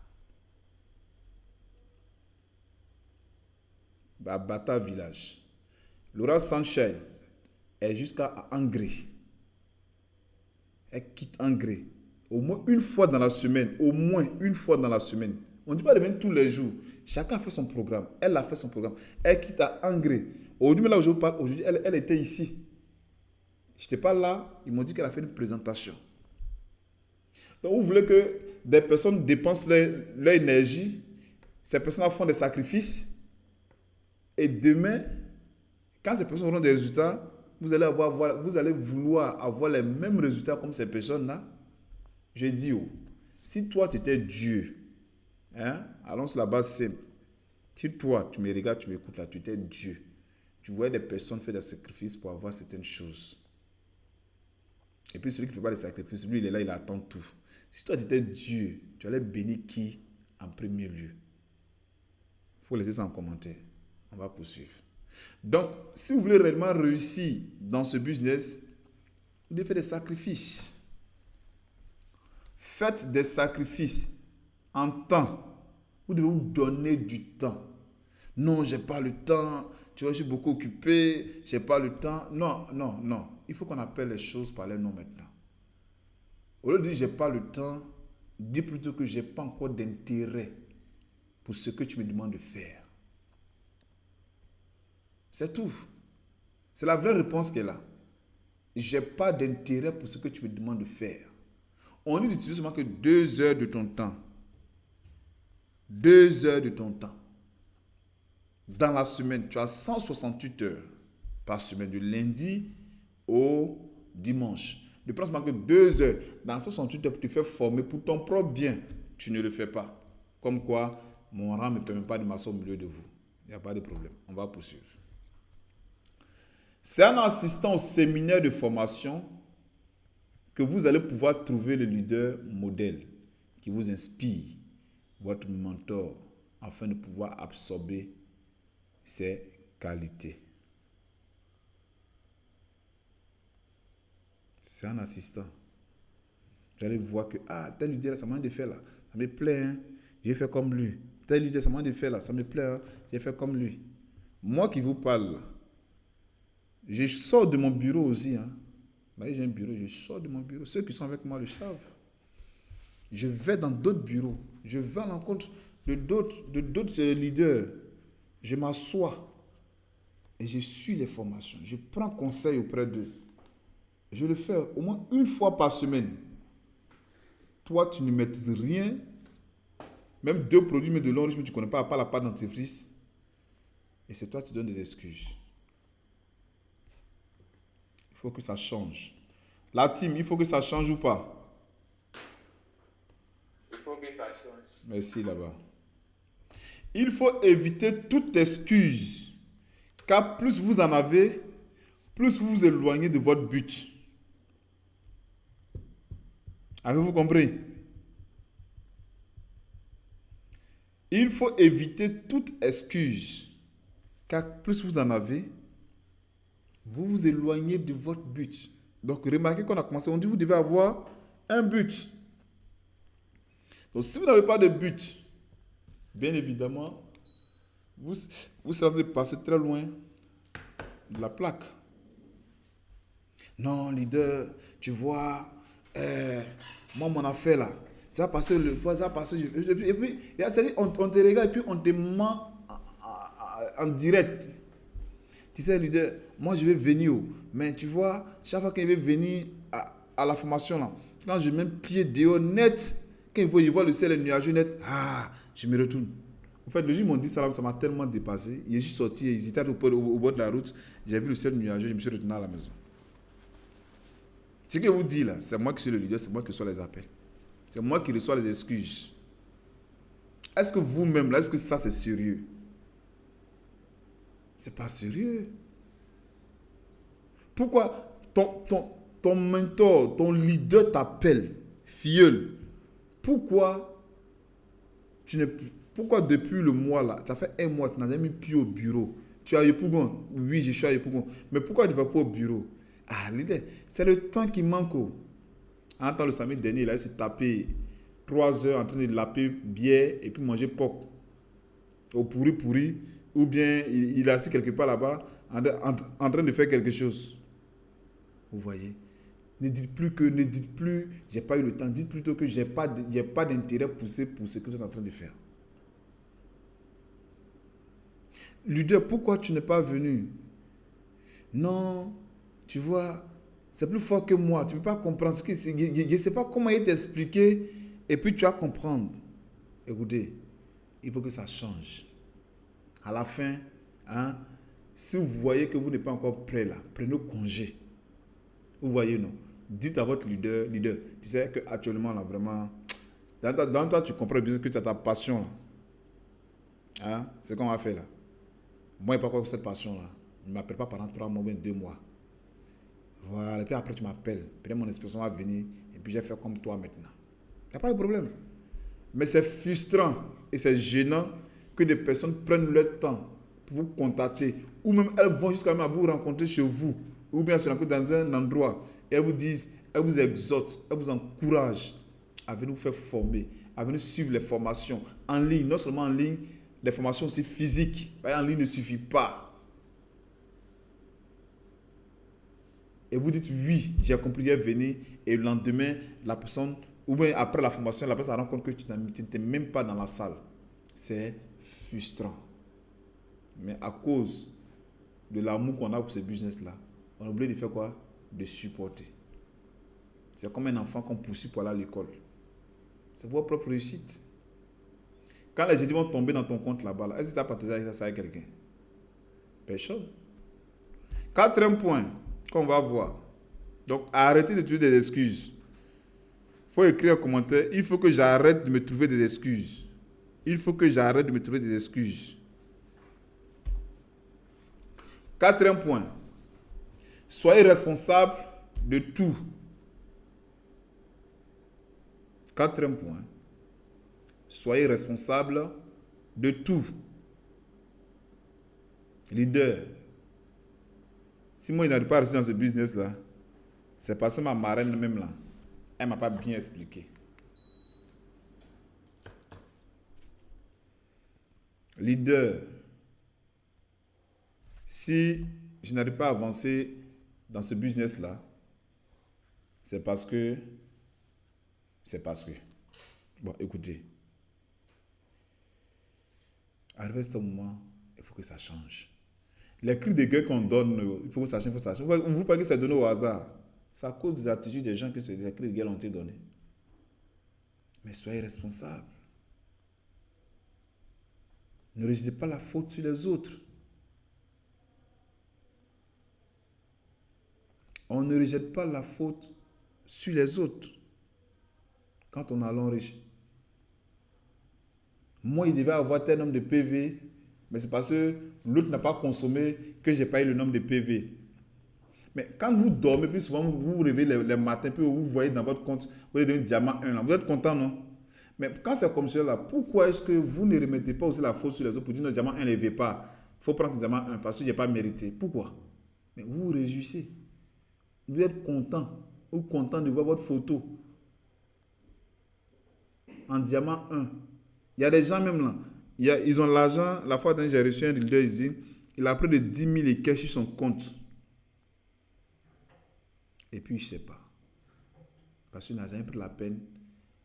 Bata village. Laura Sunshine, est jusqu'à Angré. Elle quitte Angré. Au moins une fois dans la semaine. Au moins une fois dans la semaine. On ne dit pas de venir tous les jours. Chacun a fait son programme. Elle a fait son programme. Elle quitte à Angré. Aujourd'hui, là où je vous parle, aujourd'hui, elle était ici. Je n'étais pas là. Ils m'ont dit qu'elle a fait une présentation. Donc, vous voulez que des personnes dépensent leur énergie. Ces personnes font des sacrifices. Et demain, quand ces personnes auront des résultats, vous allez vouloir avoir les mêmes résultats comme ces personnes-là. Je dis, si toi tu étais Dieu, allons sur la base simple. Si toi, tu me regardes, tu m'écoutes là, tu étais Dieu. Tu vois des personnes faire des sacrifices pour avoir certaines choses. Et puis celui qui ne fait pas des sacrifices, lui il est là, il attend tout. Si toi tu étais Dieu, tu allais bénir qui en premier lieu? Il faut laisser ça en commentaire. On va poursuivre. Donc, si vous voulez réellement réussir dans ce business, vous devez faire des sacrifices. Faites des sacrifices en temps. Vous devez vous donner du temps. Non, je n'ai pas le temps. Tu vois, je suis beaucoup occupé. Je n'ai pas le temps. Non, non, non. Il faut qu'on appelle les choses par leur nom maintenant. Au lieu de dire je n'ai pas le temps, dis plutôt que je n'ai pas encore d'intérêt pour ce que tu me demandes de faire. C'est tout. C'est la vraie réponse qu'elle a. Je n'ai pas d'intérêt pour ce que tu me demandes de faire. On dit d'utiliser seulement que 2 heures de ton temps. 2 heures de ton temps. Dans la semaine, tu as 168 heures par semaine, du lundi au dimanche. Ne prends seulement que 2 heures. Dans 168 heures, pour te faire former pour ton propre bien. Tu ne le fais pas. Comme quoi, mon rang ne me permet pas de m'asseoir au milieu de vous. Il n'y a pas de problème. On va poursuivre. C'est en assistant au séminaire de formation que vous allez pouvoir trouver le leader modèle qui vous inspire, votre mentor, afin de pouvoir absorber ses qualités. C'est en assistant. Vous allez voir que, tel leader, ça m'a de faire là, ça me plaît, hein? J'ai fait comme lui. Tel leader, ça m'a de faire là, ça me plaît, hein? J'ai fait comme lui. Moi qui vous parle là, je sors de mon bureau aussi. J'ai un bureau, je sors de mon bureau. Ceux qui sont avec moi le savent. Je vais dans d'autres bureaux. Je vais à l'encontre de d'autres leaders. Je m'assois et je suis les formations. Je prends conseil auprès d'eux. Je le fais au moins une fois par semaine. Toi, tu ne maîtrises rien. Même 2 produits, mais de l'enrichissement, tu ne connais pas, à part la pâte dentifrice. Et c'est toi qui donnes des excuses. Il faut que ça change. La team, il faut que ça change ou pas? Il faut que ça change. Merci là-bas. Il faut éviter toute excuse. Car plus vous en avez, plus vous vous éloignez de votre but. Avez-vous compris? Il faut éviter toute excuse. Car plus vous en avez, vous vous éloignez de votre but. Donc, remarquez qu'on a commencé, on dit que vous devez avoir un but. Donc, si vous n'avez pas de but, bien évidemment, vous serez passé très loin de la plaque. Non, leader, tu vois, moi, mon affaire là, ça va passer, et puis, on te regarde et puis on te ment en direct. Tu sais, leader, moi je vais venir, mais tu vois, chaque fois qu'il veut venir à la formation, là, quand je mets un pied dehors net, quand il voit le ciel et le nuage net, je me retourne. En fait, le jour où ils m'ont dit ça, ça m'a tellement dépassé. Je suis sorti, ils étaient au bord de la route, j'ai vu le ciel nuageux, je me suis retourné à la maison. Ce que vous dites là, c'est moi qui suis le leader, c'est moi qui reçois les appels. C'est moi qui reçois les excuses. Est-ce que vous-même, là, est-ce que ça c'est sérieux? C'est pas sérieux. Pourquoi ton mentor, ton leader t'appelle, filleul? Pourquoi depuis le mois là, ça fait 1 mois, tu n'as jamais mis pied au bureau? Tu es à Yopougon? Oui, je suis à Yopougon. Mais pourquoi tu ne vas pas au bureau? Leader, c'est le temps qui manque. En temps, le samedi dernier, il a se taper 3 heures en train de laper bière et puis manger porc au pourri, ou bien il est assis quelque part là-bas en train de faire quelque chose. Vous voyez? Ne dites plus, j'ai pas eu le temps. Dites plutôt que j'ai pas d'intérêt poussé pour ce que vous êtes en train de faire. Leader, pourquoi tu n'es pas venu? Non, tu vois, c'est plus fort que moi. Tu ne peux pas comprendre ce que c'est. Je ne sais pas comment il t'expliquer. Et puis tu vas comprendre. Écoutez, il faut que ça change. À la fin, hein, si vous voyez que vous n'êtes pas encore prêt là, prenez congé. Vous voyez, non? Dites à votre leader, tu sais qu'actuellement là, vraiment, dans toi, tu comprends bien que tu as ta passion là. Hein? C'est ce qu'on va faire là. Moi, il n'y a pas quoi cette passion là. Ne m'appelle pas pendant 3 mois, bien 2 mois. Voilà, et puis après tu m'appelles. Peut-être mon expression va venir et puis je vais faire comme toi maintenant. Il n'y a pas de problème. Mais c'est frustrant et c'est gênant que des personnes prennent leur temps pour vous contacter. Ou même elles vont jusqu'à même vous rencontrer chez vous. Ou bien se rencontrer dans un endroit. Et elles vous disent, elles vous exhortent, elles vous encouragent à venir vous faire former, à venir suivre les formations en ligne. Non seulement en ligne, les formations aussi physiques. En ligne ne suffit pas. Et vous dites oui, j'ai compris, j'ai venu. Et le lendemain, la personne, ou bien après la formation, la personne se rend compte que tu n'étais même pas dans la salle. C'est frustrant. Mais à cause de l'amour qu'on a pour ce business-là, on a oublié de faire quoi? De supporter. C'est comme un enfant qu'on poursuit pour aller à l'école. C'est votre propre réussite. Quand les jeudis vont tomber dans ton compte là-bas, est-ce que tu as partagé ça avec quelqu'un? Personne. Quatrième point qu'on va voir. Donc, arrêtez de trouver des excuses. Il faut écrire un commentaire. Il faut que j'arrête de me trouver des excuses. Il faut que j'arrête de me trouver des excuses. Quatrième point. Soyez responsable de tout. Quatrième point. Soyez responsable de tout. Leader. Si moi, je n'arrive pas à réussir dans ce business-là, c'est parce que ma marraine même là, elle ne m'a pas bien expliqué. Leader. Si je n'arrive pas à avancer dans ce business-là, c'est parce que... Bon, écoutez. Arrivé à ce moment, il faut que ça change. Les cris de guerre qu'on donne, il faut que ça change, Vous pensez que c'est donné au hasard. C'est à cause des attitudes des gens que ces cris de guerre ont été donnés. Mais soyez responsables. Ne rejetez pas la faute sur les autres. On ne rejette pas la faute sur les autres quand on a l'enrichi. Moi, il devait avoir tel nombre de PV, mais c'est parce que l'autre n'a pas consommé que je n'ai pas eu le nombre de PV. Mais quand vous dormez, puis souvent vous vous réveillez les matins, puis vous voyez dans votre compte, vous avez un diamant 1 là. Vous êtes content, non? Mais quand c'est comme cela, pourquoi est-ce que vous ne remettez pas aussi la faute sur les autres pour dire non, diamant 1 ne veut pas? Il faut prendre le diamant 1 parce que je n'ai pas mérité. Pourquoi? Mais vous vous réjouissez. Vous êtes content ou content de voir votre photo en diamant 1. Il y a des gens même là, ils ont l'argent. La fois dernière, j'ai reçu un leader ici, il a près de 10 000 et cash sur son compte. Et puis, je ne sais pas. Parce qu'il n'a jamais pris la peine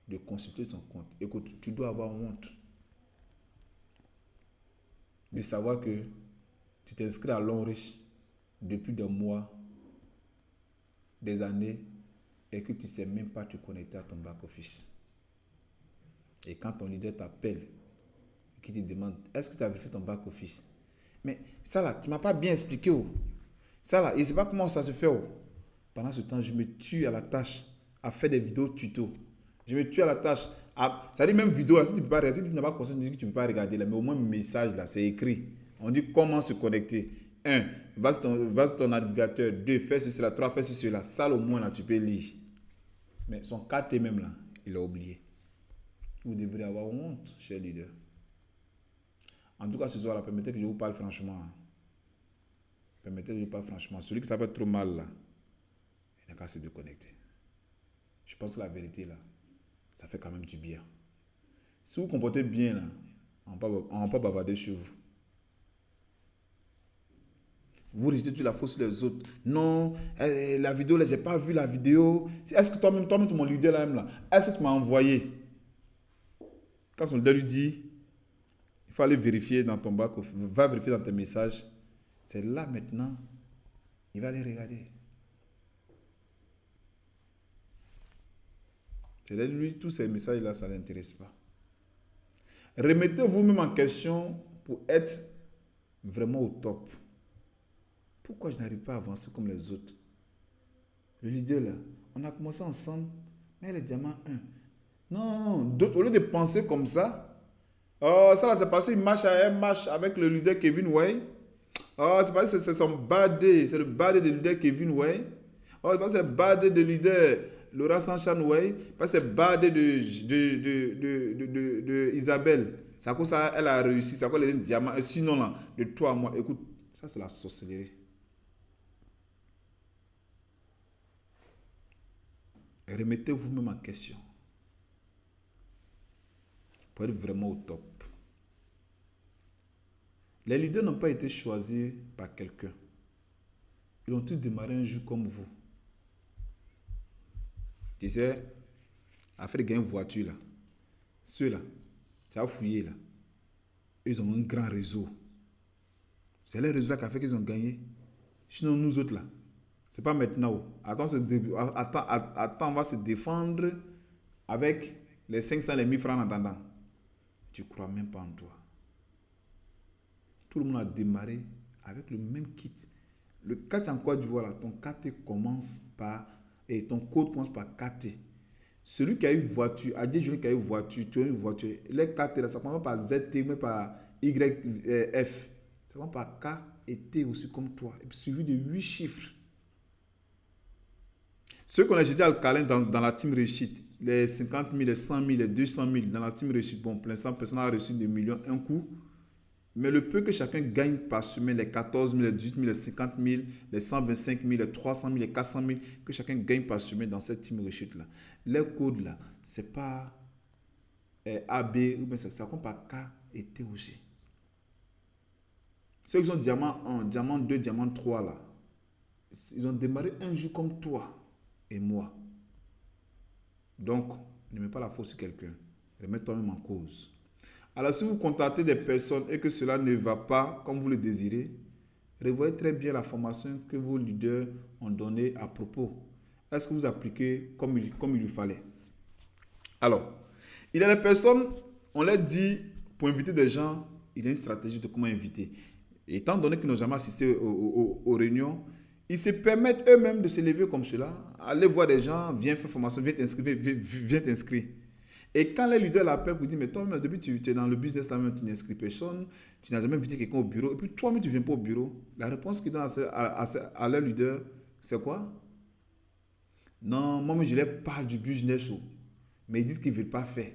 de consulter son compte. Écoute, tu dois avoir honte de savoir que tu t'inscris à l'Onriche depuis des mois, des années, et que tu ne sais même pas te connecter à ton back-office. Et quand ton leader t'appelle, qui te demande, est-ce que tu as vérifié ton back-office? Mais ça là, tu ne m'as pas bien expliqué. Oh. Ça là, je ne sais pas comment ça se fait. Oh. Pendant ce temps, je me tue à la tâche à faire des vidéos tuto. Je me tue à la tâche. Ça dit même vidéo, là, si tu ne peux pas regarder, si tu n'as pas conscience, tu ne peux pas regarder. Là, mais au moins, le message, là, c'est écrit. On dit comment se connecter. 1. Va sur ton navigateur. 2. Fais ceci, là. 3. Fais ceci, là. Ça, au moins, là, tu peux lire. Mais son 4T même, là, il a oublié. Vous devrez avoir honte, cher leader. En tout cas, ce soir, là, permettez que je vous parle franchement. Permettez que je vous parle franchement. Celui qui s'appelle trop mal, là, il n'a qu'à se déconnecter. Je pense que la vérité, là, ça fait quand même du bien. Si vous vous comportez bien, là, on ne va pas bavarder sur vous. Vous rejetez toute la faute sur les autres. Non, la vidéo, là, j'ai pas vu la vidéo. Est-ce que toi-même, mon leader là, même là, est-ce que tu m'as envoyé? Quand son leader lui dit, il faut aller vérifier dans ton bac, va vérifier dans tes messages. C'est là maintenant, il va aller regarder. C'est là, lui, tous ces messages-là, ça ne l'intéresse pas. Remettez vous-même en question pour être vraiment au top. Pourquoi je n'arrive pas à avancer comme les autres? Le leader là, on a commencé ensemble, mais les diamants 1. Non, d'autres, au lieu de penser comme ça, oh, ça là, c'est passé un match avec le leader Kevin Way. Oh, c'est passé, c'est son bad day, c'est le bad day de leader Kevin Way. Oh, c'est passé le bad day de leader Laura Sanchan Way. C'est le bad day de Isabelle. C'est à cause ça, elle a réussi, c'est à cause elle a un diamant. Sinon là, de toi à moi, écoute, ça c'est la sorcellerie. Remettez vous-même en question pour être vraiment au top. Les leaders n'ont pas été choisis par quelqu'un. Ils ont tous démarré un jour comme vous. Tu sais, afin de gagner une voiture, là, ceux-là, tu as fouillé, là, ils ont un grand réseau. C'est le réseau-là qui a fait qu'ils ont gagné. Sinon, nous autres, là, c'est pas maintenant. Attends, on va se défendre avec les 500, les 1000 francs en attendant. Tu ne crois même pas en toi. Tout le monde a démarré avec le même kit. Le 4 en Côte d'Ivoire, ton KT commence par, et ton code commence par KT. Celui qui a eu voiture, à 10 jours qui a eu voiture, tu as eu voiture, les KT là, ça commence par ZT, mais par YF. Ça commence par K et T aussi comme toi, et puis suivi de 8 chiffres. Ceux qu'on a jeté alcalin dans la team réussite, les 50 000, les 100 000, les 200 000 dans la team réussite, bon, plein 100 personnes ont reçu des millions un coup. Mais le peu que chacun gagne par semaine, les 14 000, les 18 000, les 50 000, les 125 000, les 300 000, les 400 000, que chacun gagne par semaine dans cette team réussite-là. Les codes là, ce n'est pas AB, ou bien ça compte par K et T aussi. Ceux qui ont diamant 1, diamant 2, diamant 3 là, ils ont démarré un jour comme toi et moi. Donc, ne mets pas la faute sur quelqu'un. Remets toi-même en cause. Alors, si vous contactez des personnes et que cela ne va pas comme vous le désirez, revoyez très bien la formation que vos leaders ont donnée à propos. Est-ce que vous appliquez comme il lui fallait? Alors, il y a des personnes, on leur dit, pour inviter des gens, il y a une stratégie de comment inviter. Et étant donné qu'ils n'ont jamais assisté aux réunions, ils se permettent eux-mêmes de se lever comme cela, aller voir des gens, viens faire formation, viens t'inscrire. Et quand les leaders l'appellent pour dire, mais toi, depuis tu es dans le business là-même, tu n'inscris personne, tu n'as jamais invité quelqu'un au bureau, et puis toi-même, tu ne viens pas au bureau. La réponse qu'ils donnent à leurs leaders, c'est quoi? Non, moi, je leur parle du business, mais ils disent qu'ils ne veulent pas faire.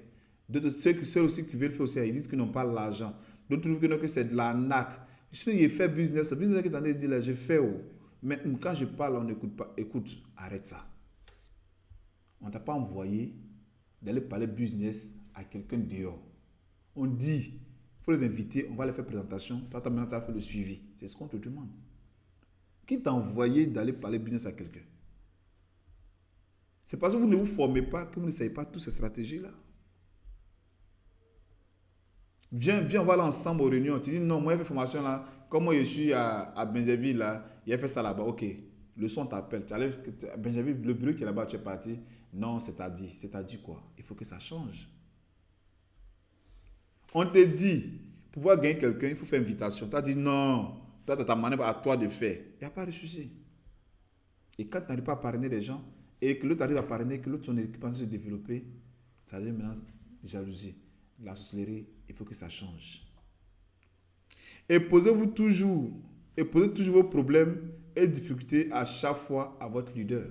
D'autres, ceux aussi qui veulent faire aussi, ils disent qu'ils n'ont pas l'argent. D'autres trouvent que c'est de l'arnaque. Sinon, ils font business. Le business que tu as dit là, je fais. Mais quand je parle, on n'écoute pas. Écoute, arrête ça. On ne t'a pas envoyé d'aller parler business à quelqu'un dehors. On dit, il faut les inviter, on va les faire présentation. Toi, maintenant, tu as fait le suivi. C'est ce qu'on te demande. Qui t'a envoyé d'aller parler business à quelqu'un? C'est parce que vous ne vous formez pas que vous ne savez pas toutes ces stratégies-là. Viens, on va aller ensemble aux réunions. Tu dis, non, moi, j'ai fait formation là. Comme moi, je suis à Benjaville là, il a fait ça là-bas. Ok, le son t'appelle. Tu allais à Benjaville, le bureau qui est là-bas, tu es parti. Non, c'est-à-dire. C'est-à-dire quoi? Il faut que ça change. On te dit, pour pouvoir gagner quelqu'un, il faut faire invitation. Tu as dit non. Toi, tu as ta manière à toi de faire. Il n'y a pas de souci. Et quand tu n'arrives pas à parrainer des gens, et que l'autre arrive à parrainer, que l'autre son équipe se développer, ça devient maintenant jalousie. La sorcellerie, il faut que ça change. Et posez toujours vos problèmes et difficultés à chaque fois à votre leader.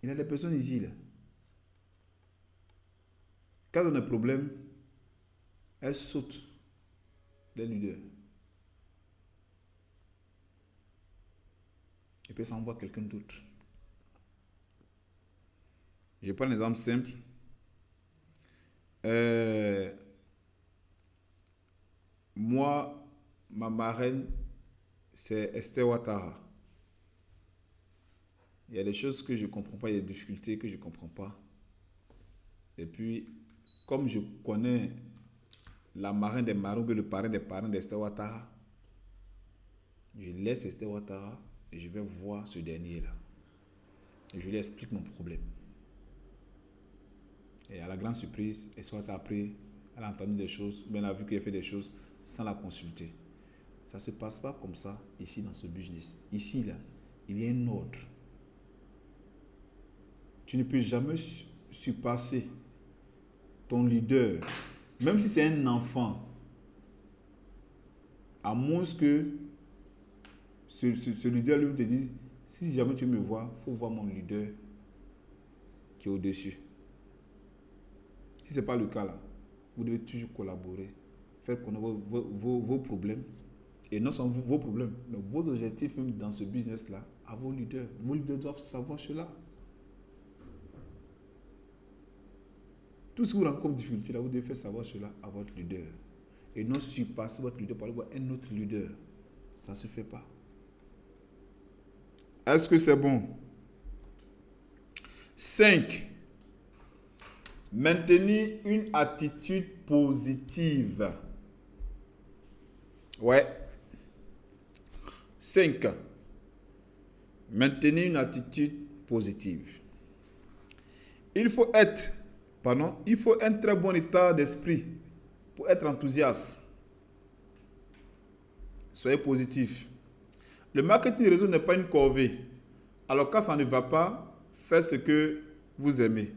Il y a des personnes ici, là. Quand on a un problème, elles sautent les leaders. Et puis ça envoie quelqu'un d'autre. Je prends un exemple simple. Moi, ma marraine, c'est Esther Ouattara. Il y a des choses que je ne comprends pas, il y a des difficultés que je ne comprends pas. Et puis, comme je connais la marraine des marins, le parrain des parrains d'Esther Ouattara, je laisse Esther Ouattara et je vais voir ce dernier-là. Et je lui explique mon problème. Et à la grande surprise, Esther Ouattara après, elle a entendu des choses, mais elle a vu qu'il a fait des choses sans la consulter. Ça ne se passe pas comme ça ici dans ce business. Ici, là, il y a un ordre. Tu ne peux jamais surpasser ton leader, même si c'est un enfant, à moins que ce leader lui te dise, si jamais tu me vois, il faut voir mon leader qui est au-dessus. Si ce n'est pas le cas là, vous devez toujours collaborer, faire connaître vos problèmes. Et non seulement vos problèmes, mais vos objectifs même dans ce business-là, à vos leaders. Vos leaders doivent savoir cela. Tout ce que vous rencontrez comme difficulté, là, vous devez faire savoir cela à votre leader. Et non surpasser votre leader pour aller voir un autre leader. Ça ne se fait pas. Est-ce que c'est bon? 5. Maintenir une attitude positive. Ouais. 5. Maintenir une attitude positive. Il faut un très bon état d'esprit pour être enthousiaste. Soyez positif. Le marketing réseau n'est pas une corvée. Alors quand ça ne va pas, faites ce que vous aimez.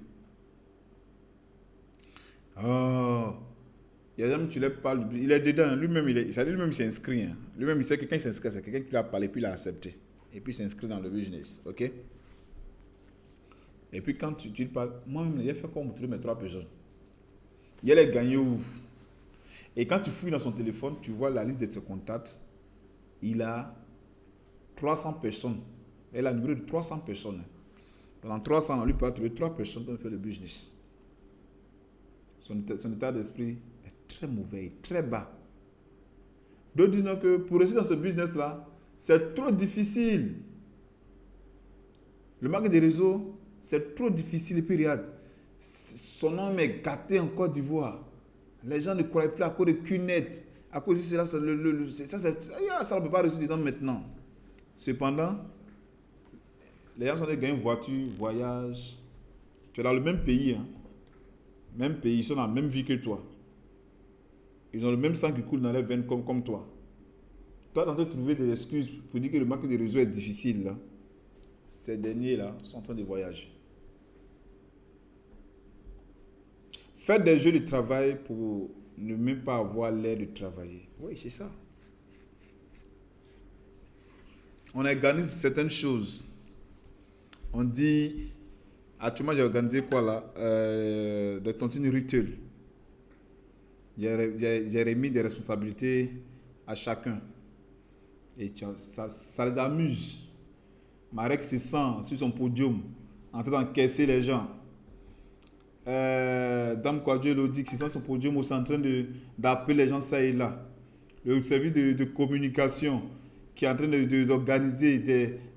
Oh, il y a jamais tu lui parles, il est dedans, lui-même il s'est inscrit. Hein. Lui-même il sait que quand il s'inscrit, c'est quelqu'un qui lui a parlé puis il a accepté. Et puis il s'inscrit dans le business, ok? Et puis quand tu lui parles, moi-même j'ai fait comme mes 3 personnes. Il y a les gagnants. Et quand tu fouilles dans son téléphone, tu vois la liste de ses contacts. Il a 300 personnes. Elle a le numéro de 300 personnes. Pendant 300 ans, on lui peut trouver 3 personnes qui ont fait le business. Son état d'esprit est très mauvais, très bas. D'autres disent que pour réussir dans ce business-là, c'est trop difficile. Le marketing des réseaux, c'est trop difficile. Et puis regarde, son nom est gâté en Côte d'Ivoire. Les gens ne croient plus à cause de QNet. À cause de cela, ça ne peut pas réussir dedans maintenant. Cependant, les gens sont allés gagner une voiture, voyage. Tu es dans le même pays. Hein. Même pays, ils sont dans la même vie que toi. Ils ont le même sang qui coule dans les veines comme toi. Toi, tu es en train de trouver des excuses pour dire que le marketing des réseaux est difficile. Là. Ces derniers-là sont en train de voyager. Faites des jeux de travail pour ne même pas avoir l'air de travailler. Oui, c'est ça. On organise certaines choses. On dit, actuellement j'ai organisé quoi là? Des tontines retail. J'ai remis des responsabilités à chacun. Et ça les amuse. Marek se sent sur son podium en train d'encaisser les gens. Dame Kwadjo Elodie qui se sent sur son podium aussi en train d'appeler les gens ça et là. Le service de communication qui est en train d'organiser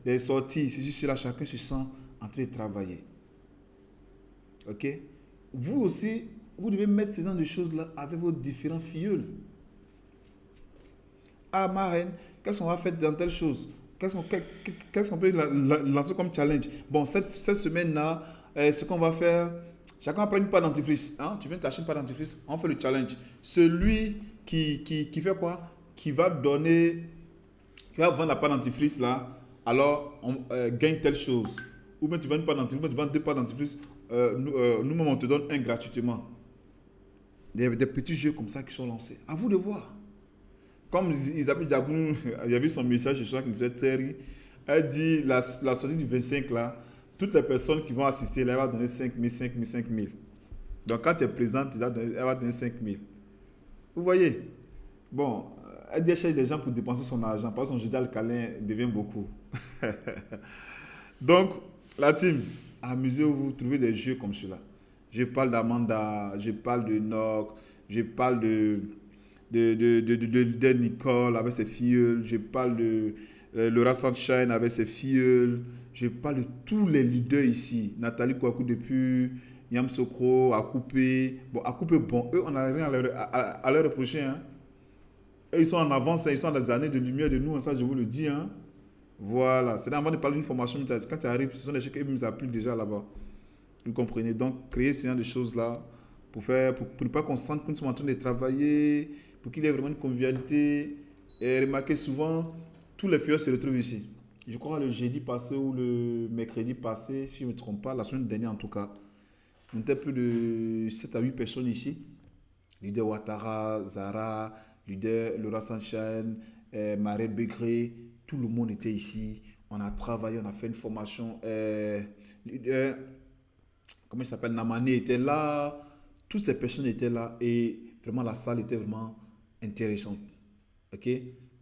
des sorties. Cela, chacun se sent en train de travailler. Ok? Vous aussi, vous devez mettre ces genre de choses-là avec vos différents filleuls. Ah, ma reine, qu'est-ce qu'on va faire dans telle chose? Qu'est-ce qu'on peut lancer comme challenge? Bon, cette semaine-là, ce qu'on va faire, chacun va prendre une pâte dentifrice. Hein? Tu viens t'acheter une pâte dentifrice, on fait le challenge. Celui qui fait quoi? Qui va vendre la pâte dentifrice là, alors on gagne telle chose. Ou bien tu vends une pâte dentifrice, ou bien tu vends 2 pâtes dentifrice, nous-mêmes on te donne un gratuitement. Des petits jeux comme ça qui sont lancés. À vous de voir. Comme Isabelle Diaboun, il y avait son message ce soir qui me faisait très rire. Elle dit la sortie du 25 là, toutes les personnes qui vont assister là, elle va donner 5 000, 5 000, 5 000. Donc quand tu es présente, elle va donner 5 000. Vous voyez? Bon, elle dit cherche des gens pour dépenser son argent parce que son jeu câlin devient beaucoup. Donc, la team, amusez-vous, trouvez des jeux comme cela. Je parle d'Amanda, je parle de Noc, je parle de leader Nicole avec ses filles. Je parle de Laura Sunshine avec ses filles. Je parle de tous les leaders ici. Nathalie Kouakou depuis Yam Sokro, Akoupé. Bon, Akoupé, bon, eux, on n'a rien à leur reprocher. Hein. Eux, ils sont en avance, hein, ils sont dans des années de lumière de nous, hein, ça je vous le dis. Hein. Voilà, c'est avant de parler d'une formation, quand tu arrives, ce sont des choses qu'ils nous appliquent déjà là-bas. Vous comprenez? Donc, créer ce genre de choses-là pour ne pas qu'on sente que nous sommes en train de travailler, pour qu'il y ait vraiment une convivialité. Et remarquez souvent, tous les filles se retrouvent ici. Je crois le jeudi passé ou le mercredi passé, si je ne me trompe pas, la semaine dernière en tout cas, on était plus de 7 à 8 personnes ici. Leader Ouattara, Zara, leader Laura Sunshine, Marie Begré, tout le monde était ici. On a travaillé, on a fait une formation. Leader, comment il s'appelle, Namani était là. Toutes ces personnes étaient là et vraiment la salle était vraiment intéressante. Ok?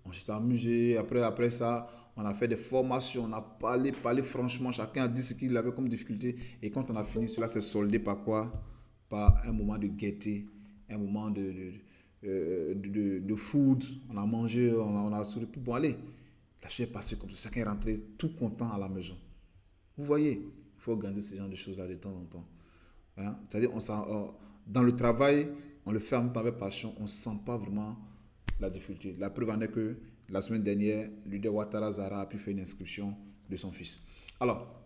On s'est amusé. Après ça, on a fait des formations. On a parlé franchement. Chacun a dit ce qu'il avait comme difficulté. Et quand on a fini, cela s'est soldé par quoi? Par un moment de gaieté, un moment de food. On a mangé, on a souri. Bon, allez, la chose est passée comme ça. Chacun est rentré tout content à la maison. Vous voyez, il faut organiser ce genre de choses-là de temps en temps. Hein? C'est-à-dire, dans le travail, on le fait en même temps avec passion. On ne sent pas vraiment la difficulté. La preuve en est que la semaine dernière, leader Ouattara Zara a pu faire une inscription de son fils. Alors,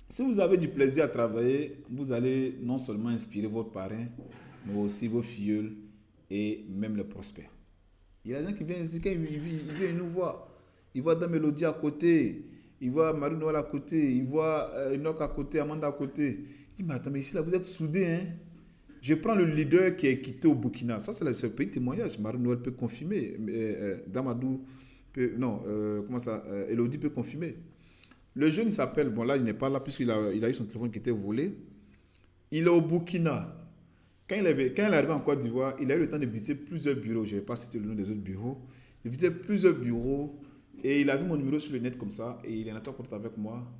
si vous avez du plaisir à travailler, vous allez non seulement inspirer votre parrain, mais aussi vos filleuls et même les prospères. Il y a des gens qui viennent ici, quand ils viennent nous voir. Ils voient Dan Mélodie à côté, ils voient Marie-Noël à côté, ils voient Enoch à côté, Amanda à côté. Ils disent, mais attends, mais ici, là, vous êtes soudés, hein? Je prends le leader qui est quitté au Burkina. Ça, c'est le petit témoignage. Marie-Noël peut confirmer. Damadou peut... Non, comment ça Elodie peut confirmer. Le jeune s'appelle... Bon, là, il n'est pas là puisqu'il a eu son téléphone qui était volé. Il est au Burkina. Quand il est arrivé en Côte d'Ivoire, il a eu le temps de visiter plusieurs bureaux. Je ne vais pas citer le nom des autres bureaux. Il visitait plusieurs bureaux et il a vu mon numéro sur le net comme ça et il est entré en contact avec moi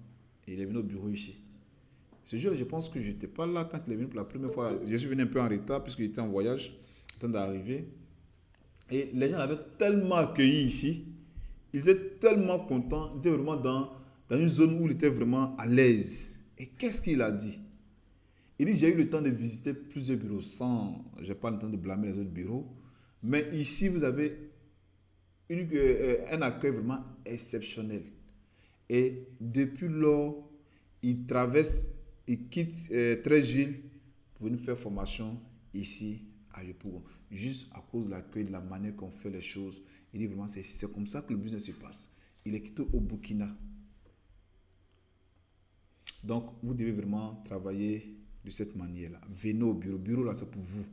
et il est venu au bureau ici. Ce jour, je pense que je n'étais pas là quand il est venu pour la première fois. Je suis venu un peu en retard puisqu'il était en voyage, en train d'arriver. Et les gens l'avaient tellement accueilli ici. Il était tellement content. Il était vraiment dans une zone où il était vraiment à l'aise. Et qu'est-ce qu'il a dit? Il dit, j'ai eu le temps de visiter plusieurs bureaux je n'ai pas le temps de blâmer les autres bureaux. Mais ici, vous avez un accueil vraiment exceptionnel. Et depuis lors, il quitte 13 villes pour venir faire formation ici à Yopougon. Juste à cause de l'accueil, de la manière qu'on fait les choses. Il dit vraiment, c'est comme ça que le business se passe. Il est quitté au Burkina. Donc, vous devez vraiment travailler de cette manière-là. Venez au bureau. Le bureau, là, c'est pour vous.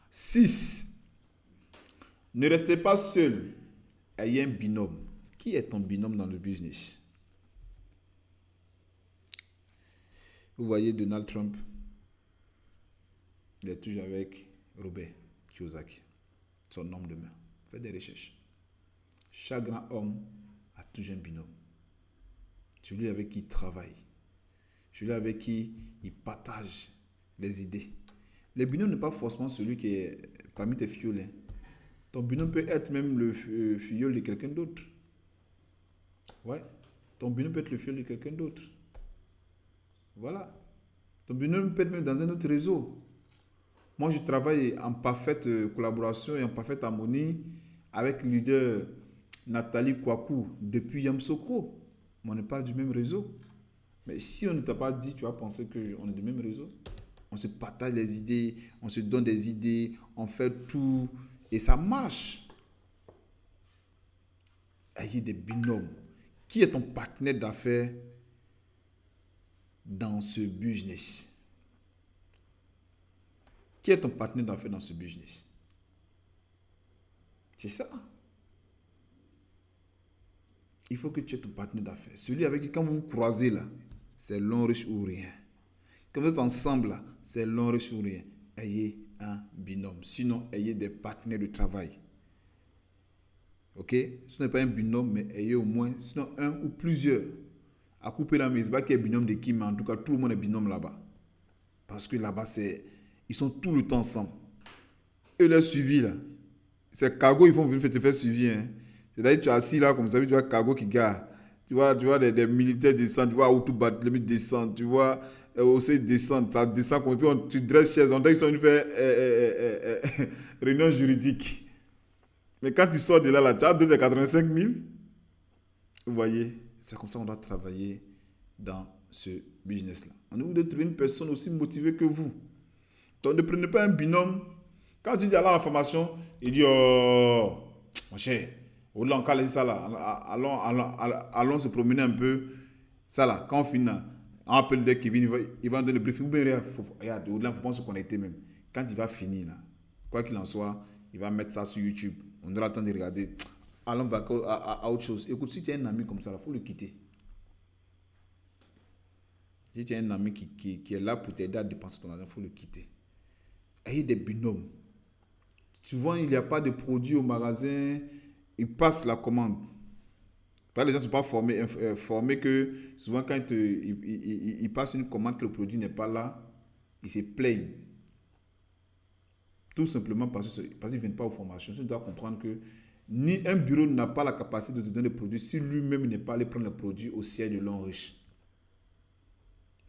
6. Ne restez pas seul. Ayez un binôme. Qui est ton binôme dans le business? Vous voyez Donald Trump, il est toujours avec Robert Kiyosaki, son homme de main. Faites des recherches. Chaque grand homme a toujours un binôme. Celui avec qui il travaille. Celui avec qui il partage les idées. Le binôme n'est pas forcément celui qui est parmi tes filleuls. Ton binôme peut être même le filleul de quelqu'un d'autre. Ouais. Ton binôme peut être le filleul de quelqu'un d'autre. Voilà. Ton binôme peut être même dans un autre réseau. Moi, je travaille en parfaite collaboration et en parfaite harmonie avec le leader Nathalie Kouakou depuis Yamsokro. Mais on n'est pas du même réseau. Mais si on ne t'a pas dit, tu vas penser qu'on est du même réseau. On se partage les idées, on se donne des idées, on fait tout et ça marche. Ayez des binômes. Qui est ton partenaire d'affaires dans ce business? Qui est ton partenaire d'affaires dans ce business? C'est ça. Il faut que tu aies ton partenaire d'affaires. Celui avec qui, quand vous vous croisez là, c'est l'un riche ou rien. Quand vous êtes ensemble là, c'est l'un riche ou rien. Ayez un binôme. Sinon, ayez des partenaires de travail. Ok? Ce n'est pas un binôme, mais ayez au moins, sinon un ou plusieurs. À couper la mise, pas qu'il y ait binôme de qui, mais en tout cas, tout le monde est binôme là-bas. Parce que là-bas, ils sont tout le temps ensemble. Et leur suivi là, c'est cargo, ils vont venir te faire suivi. Hein. C'est-à-dire tu es assis là, comme ça, tu vois cargo qui gare. Tu vois des militaires descendent, tu vois Autobatlemi descendre, tu vois aussi descendre, ça descend comme puis tu dresses chaise, on dirait qu'ils sont venus faire réunion juridique. Mais quand tu sors de là, tu as 85 000. Vous voyez, c'est comme ça qu'on doit travailler dans ce business-là. On est de trouver une personne aussi motivée que vous. Donc ne prenez pas un binôme. Quand tu dis à la formation, il dit oh, mon cher, au-delà on calme ça là, allons se promener un peu. Ça là, quand on finit, on appelle dès qu'il vient, il va donner le briefing. Regarde, au-delà, il ne faut pas se connecter même. Quand il va finir là, quoi qu'il en soit, il va mettre ça sur YouTube. On aura le temps de regarder. Allons à autre chose. Écoute, si tu as un ami comme ça, il faut le quitter. Si tu as un ami qui est là pour t'aider à dépenser ton argent, il faut le quitter. Ayez des binômes. Souvent, il n'y a pas de produit au magasin, ils passent la commande. Les gens ne sont pas formés que souvent quand ils passent une commande que le produit n'est pas là, ils se plaignent. Tout simplement parce qu'ils ne viennent pas aux formations. Tu dois comprendre que ni un bureau n'a pas la capacité de te donner le produit si lui-même n'est pas allé prendre le produit au siège de l'homme riche.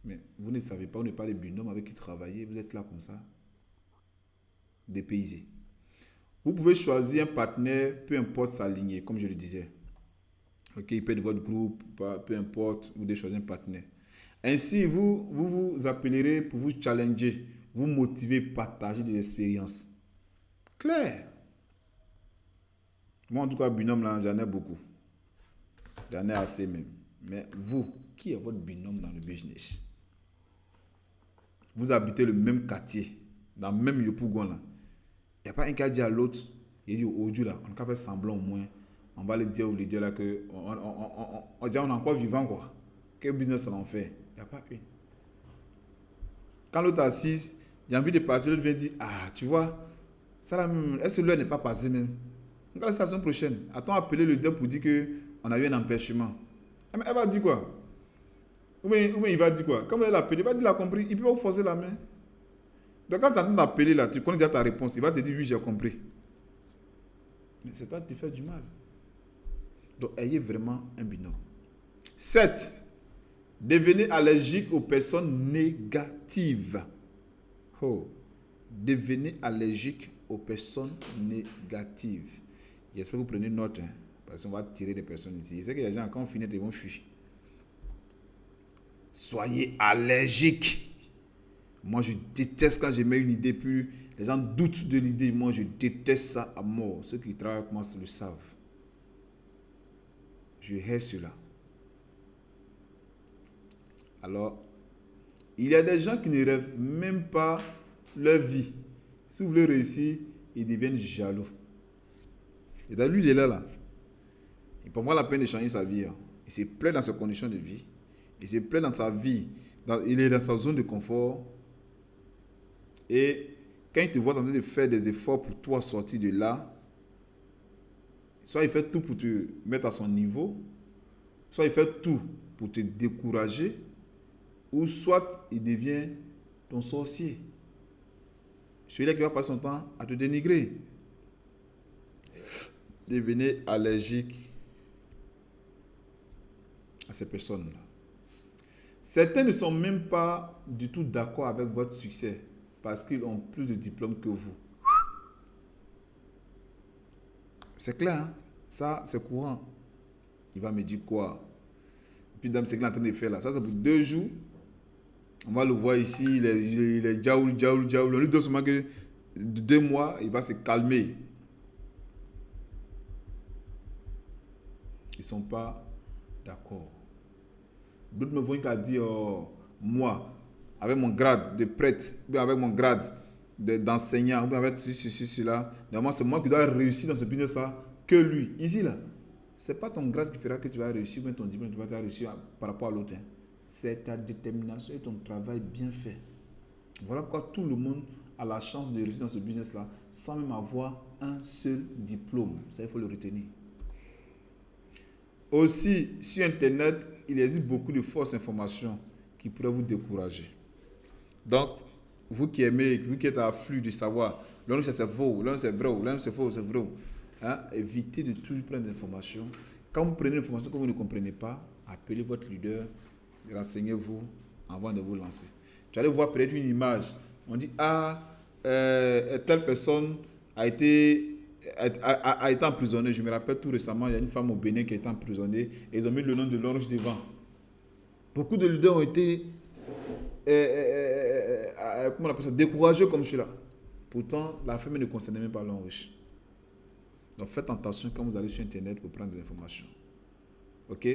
Mais vous ne savez pas, vous n'êtes pas les binômes avec qui travailler, vous êtes là comme ça, dépaysés. Vous pouvez choisir un partenaire, peu importe sa lignée, comme je le disais. Ok, il peut être de votre groupe, peu importe, vous devez choisir un partenaire. Ainsi, vous appellerez pour vous challenger, vous motiver, partager des expériences. Clair. Moi, en tout cas, binôme, là, j'en ai beaucoup. J'en ai assez même. Mais vous, qui est votre binôme dans le business? Vous habitez le même quartier, dans le même Yopougon, là. Il n'y a pas un qui a dit à l'autre, il dit au Dieu, là, on va faire semblant au moins. On va le dire au leader là que on est encore vivant quoi. Quel business on en fait? Il n'y a pas une. Quand l'autre assise, il a envie de partir, l'autre vient dire ah tu vois, ça là, est-ce que l'heure n'est pas passée même? Regarde la station prochaine. Attends appeler le leader pour dire qu'on a eu un empêchement. Elle va dire quoi? Ou bien il va dire quoi? Comme elle a appelé, il va dire il a compris, il ne peut pas vous forcer la main. Donc quand tu attends d'appeler là, tu connais déjà ta réponse, il va te dire oui j'ai compris. Mais c'est toi qui te fais du mal. Donc, ayez vraiment un binôme. 7. Devenez allergique aux personnes négatives. Oh. Devenez allergique aux personnes négatives. J'espère que vous prenez note. Hein, parce qu'on va tirer des personnes ici. Je sais que les gens, quand on finit, ils vont fuir. Soyez allergique. Moi, je déteste quand je mets une idée, puis les gens doutent de l'idée. Moi, je déteste ça à mort. Ceux qui travaillent avec moi le savent. Je hais cela. Alors, il y a des gens qui ne rêvent même pas leur vie. Si vous voulez réussir, ils deviennent jaloux. Et là, lui, il est là. Il prend pas la peine de changer sa vie. Hein. Il se plaît dans ses conditions de vie. Il se plaît dans sa vie. Il est dans sa zone de confort. Et quand il te voit en train de faire des efforts pour toi sortir de là, soit il fait tout pour te mettre à son niveau, soit il fait tout pour te décourager, ou soit il devient ton sorcier. Celui-là qui va passer son temps à te dénigrer. Devenez allergique à ces personnes-là. Certains ne sont même pas du tout d'accord avec votre succès parce qu'ils ont plus de diplômes que vous. C'est clair, hein? Ça, c'est courant. Il va me dire quoi? Et puis, dame, c'est qu'il est en train de faire là. Ça, c'est pour 2 jours. On va le voir ici, il est jaoul. On lui donne seulement que 2 mois, il va se calmer. Ils ne sont pas d'accord. D'autres me vont qu'à dire, moi, avec mon grade de prêtre, ou bien avec mon grade d'enseignant, ou bien avec cela, normalement, c'est moi qui dois réussir dans ce business-là que lui. Ici, là, ce n'est pas ton grade qui fera que tu vas réussir, ou bien ton diplôme, tu vas réussir par rapport à l'autre. Hein. C'est ta détermination et ton travail bien fait. Voilà pourquoi tout le monde a la chance de réussir dans ce business-là sans même avoir un seul diplôme. Ça, il faut le retenir. Aussi, sur Internet, il existe beaucoup de fausses informations qui pourraient vous décourager. Donc, Vous qui aimez, vous qui êtes à flux de savoir, l'un c'est faux, l'un c'est vrai, l'un c'est faux, c'est vrai. Hein? Évitez de toujours prendre des informations. Quand vous prenez une information que vous ne comprenez pas, appelez votre leader, renseignez-vous avant de vous lancer. Tu allez voir peut-être une image. On dit, telle personne a été emprisonnée. Je me rappelle tout récemment, il y a une femme au Bénin qui a été emprisonnée et ils ont mis le nom de l'orange devant. Beaucoup de leaders ont été comment on appelle ça, découragés comme cela. Pourtant, la femme ne concernait même pas l'homme riche. Donc faites attention quand vous allez sur Internet pour prendre des informations. Ok?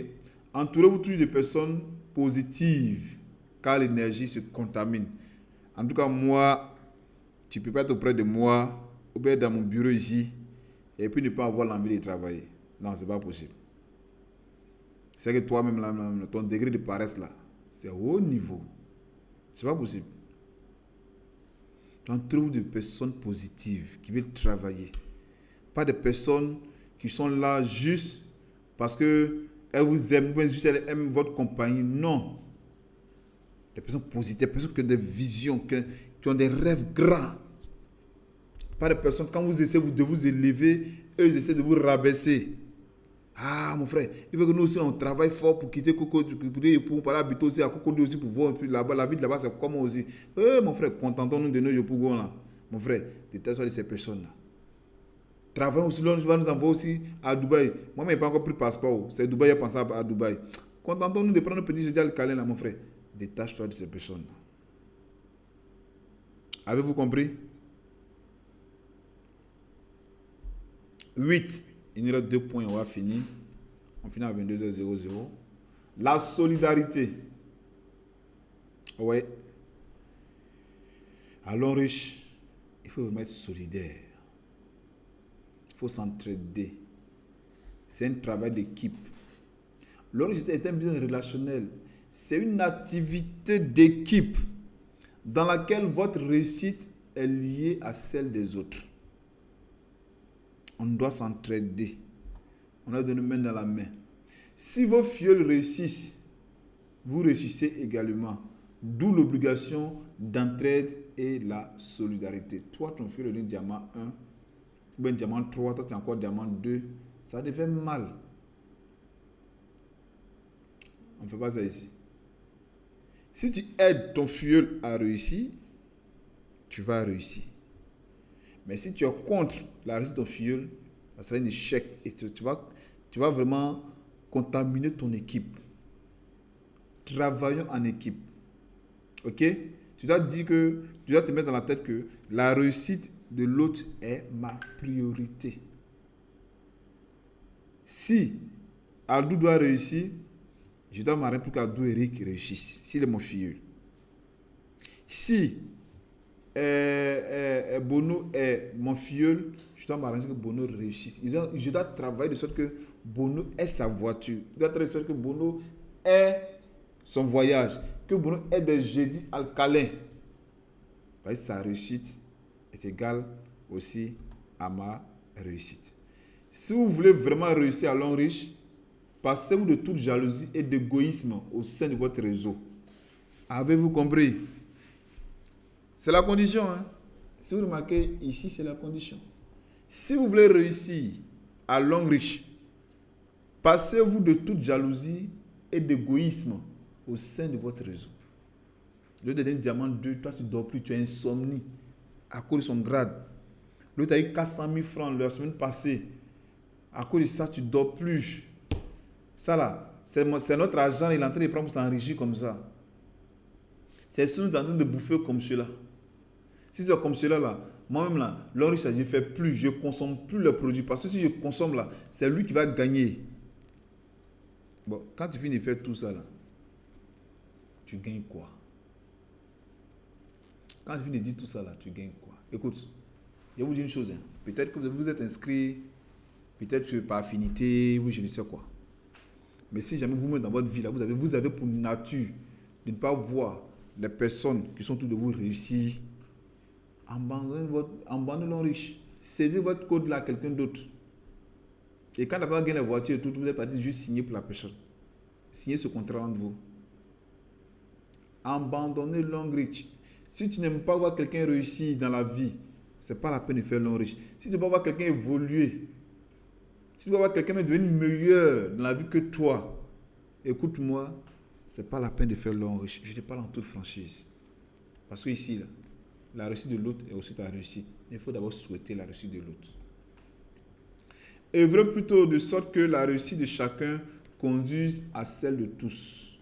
Entourez-vous toujours de personnes positives, car l'énergie se contamine. En tout cas, moi, tu ne peux pas être auprès de moi, ou bien dans mon bureau ici, et puis ne pas avoir l'envie de travailler. Non, ce n'est pas possible. C'est que toi-même, ton degré de paresse là, c'est haut niveau. Ce n'est pas possible. Entourez-vous de personnes positives qui veulent travailler. Pas de personnes qui sont là juste parce qu'elles vous aiment, ou juste elles aiment votre compagnie. Non. Des personnes positives, des personnes qui ont des visions, qui ont des rêves grands. Pas de personnes, quand vous essayez de vous élever, eux ils essaient de vous rabaisser. Ah mon frère, il veut que nous aussi on travaille fort pour quitter Coco, pour aller habiter aussi à Coco aussi pour voir là-bas, la vie de là-bas c'est comment aussi. Mon frère, contentons-nous de nos Yopougon là. Mon frère, détache-toi de ces personnes là. Travaillons aussi, l'on va nous envoyer aussi à Dubaï. Moi, je n'ai pas encore pris le passeport. C'est Dubaï, il a pensé à Dubaï. Contentons-nous de prendre nos petits jetés à Calais là, mon frère. Détache-toi de ces personnes. Avez-vous compris? 8. Il y aura 2 points, on va finir. On finit à 22h00. La solidarité. Ouais. À l'homme riche, il faut vraiment être solidaire. Il faut s'entraider. C'est un travail d'équipe. L'homme riche est un business relationnel. C'est une activité d'équipe dans laquelle votre réussite est liée à celle des autres. On doit s'entraider. On doit donner main dans la main. Si vos filleuls réussissent, vous réussissez également. D'où l'obligation d'entraide et la solidarité. Toi, ton filleul est un diamant 1, ou un diamant 3, toi tu es encore diamant 2. Ça devient mal. On ne fait pas ça ici. Si tu aides ton filleul à réussir, tu vas réussir. Mais si tu es contre la réussite de ton filleul, ça sera un échec et tu vas vraiment contaminer ton équipe. Travaillons en équipe. Ok? Tu dois te mettre dans la tête que la réussite de l'autre est ma priorité. Si Abdou doit réussir, je dois m'arrêter pour qu'Abdou et Eric réussissent. S'il est mon filleul. Si Bono est mon filleul, je dois m'arranger que Bono réussisse. Je dois travailler de sorte que Bono ait sa voiture. Je dois travailler de sorte que Bono ait son voyage. Que Bono ait des jeudis alcalins. Parce que sa réussite est égale aussi à ma réussite. Si vous voulez vraiment réussir à l'homme riche, passez-vous de toute jalousie et d'égoïsme au sein de votre réseau. Avez-vous compris? C'est la condition. Hein? Si vous remarquez, ici, c'est la condition. Si vous voulez réussir à l'homme riche, passez-vous de toute jalousie et d'égoïsme au sein de votre réseau. Le dernier diamant 2, toi tu ne dors plus, tu as insomnie à cause de son grade. L'autre a eu 400 000 francs la semaine passée. À cause de ça, tu ne dors plus. Ça là, c'est notre argent, il est en train de prendre pour s'enrichir comme ça. C'est ce que nous sommes en train de bouffer comme cela. Si c'est comme cela là, moi-même là, l'homme riche, je ne fais plus, je ne consomme plus le produit. Parce que si je consomme là, c'est lui qui va gagner. Bon, quand tu finis de faire tout ça là, tu gagnes quoi? Quand tu finis de dire tout ça là, tu gagnes quoi? Écoute, je vais vous dire une chose. Hein. Peut-être que vous êtes inscrit, peut-être par affinité, oui, je ne sais quoi. Mais si jamais vous mettez dans votre vie là, vous avez pour nature de ne pas voir les personnes qui sont autour de vous réussir. Abandonnez l'homme riche. Cédez votre code là à quelqu'un d'autre. Et quand d'abord gagné la voiture et tout, vous êtes parti juste signer pour la personne. Signez ce contrat entre vous. Abandonnez l'homme riche. Si tu n'aimes pas voir quelqu'un réussir dans la vie, ce n'est pas la peine de faire l'homme riche. Si tu veux voir quelqu'un évoluer, si tu veux voir quelqu'un devenir meilleur dans la vie que toi, écoute-moi, ce n'est pas la peine de faire l'homme riche. Je te parle en toute franchise. Parce que ici, là, la réussite de l'autre est aussi ta réussite. Il faut d'abord souhaiter la réussite de l'autre. Œuvrer plutôt de sorte que la réussite de chacun conduise à celle de tous.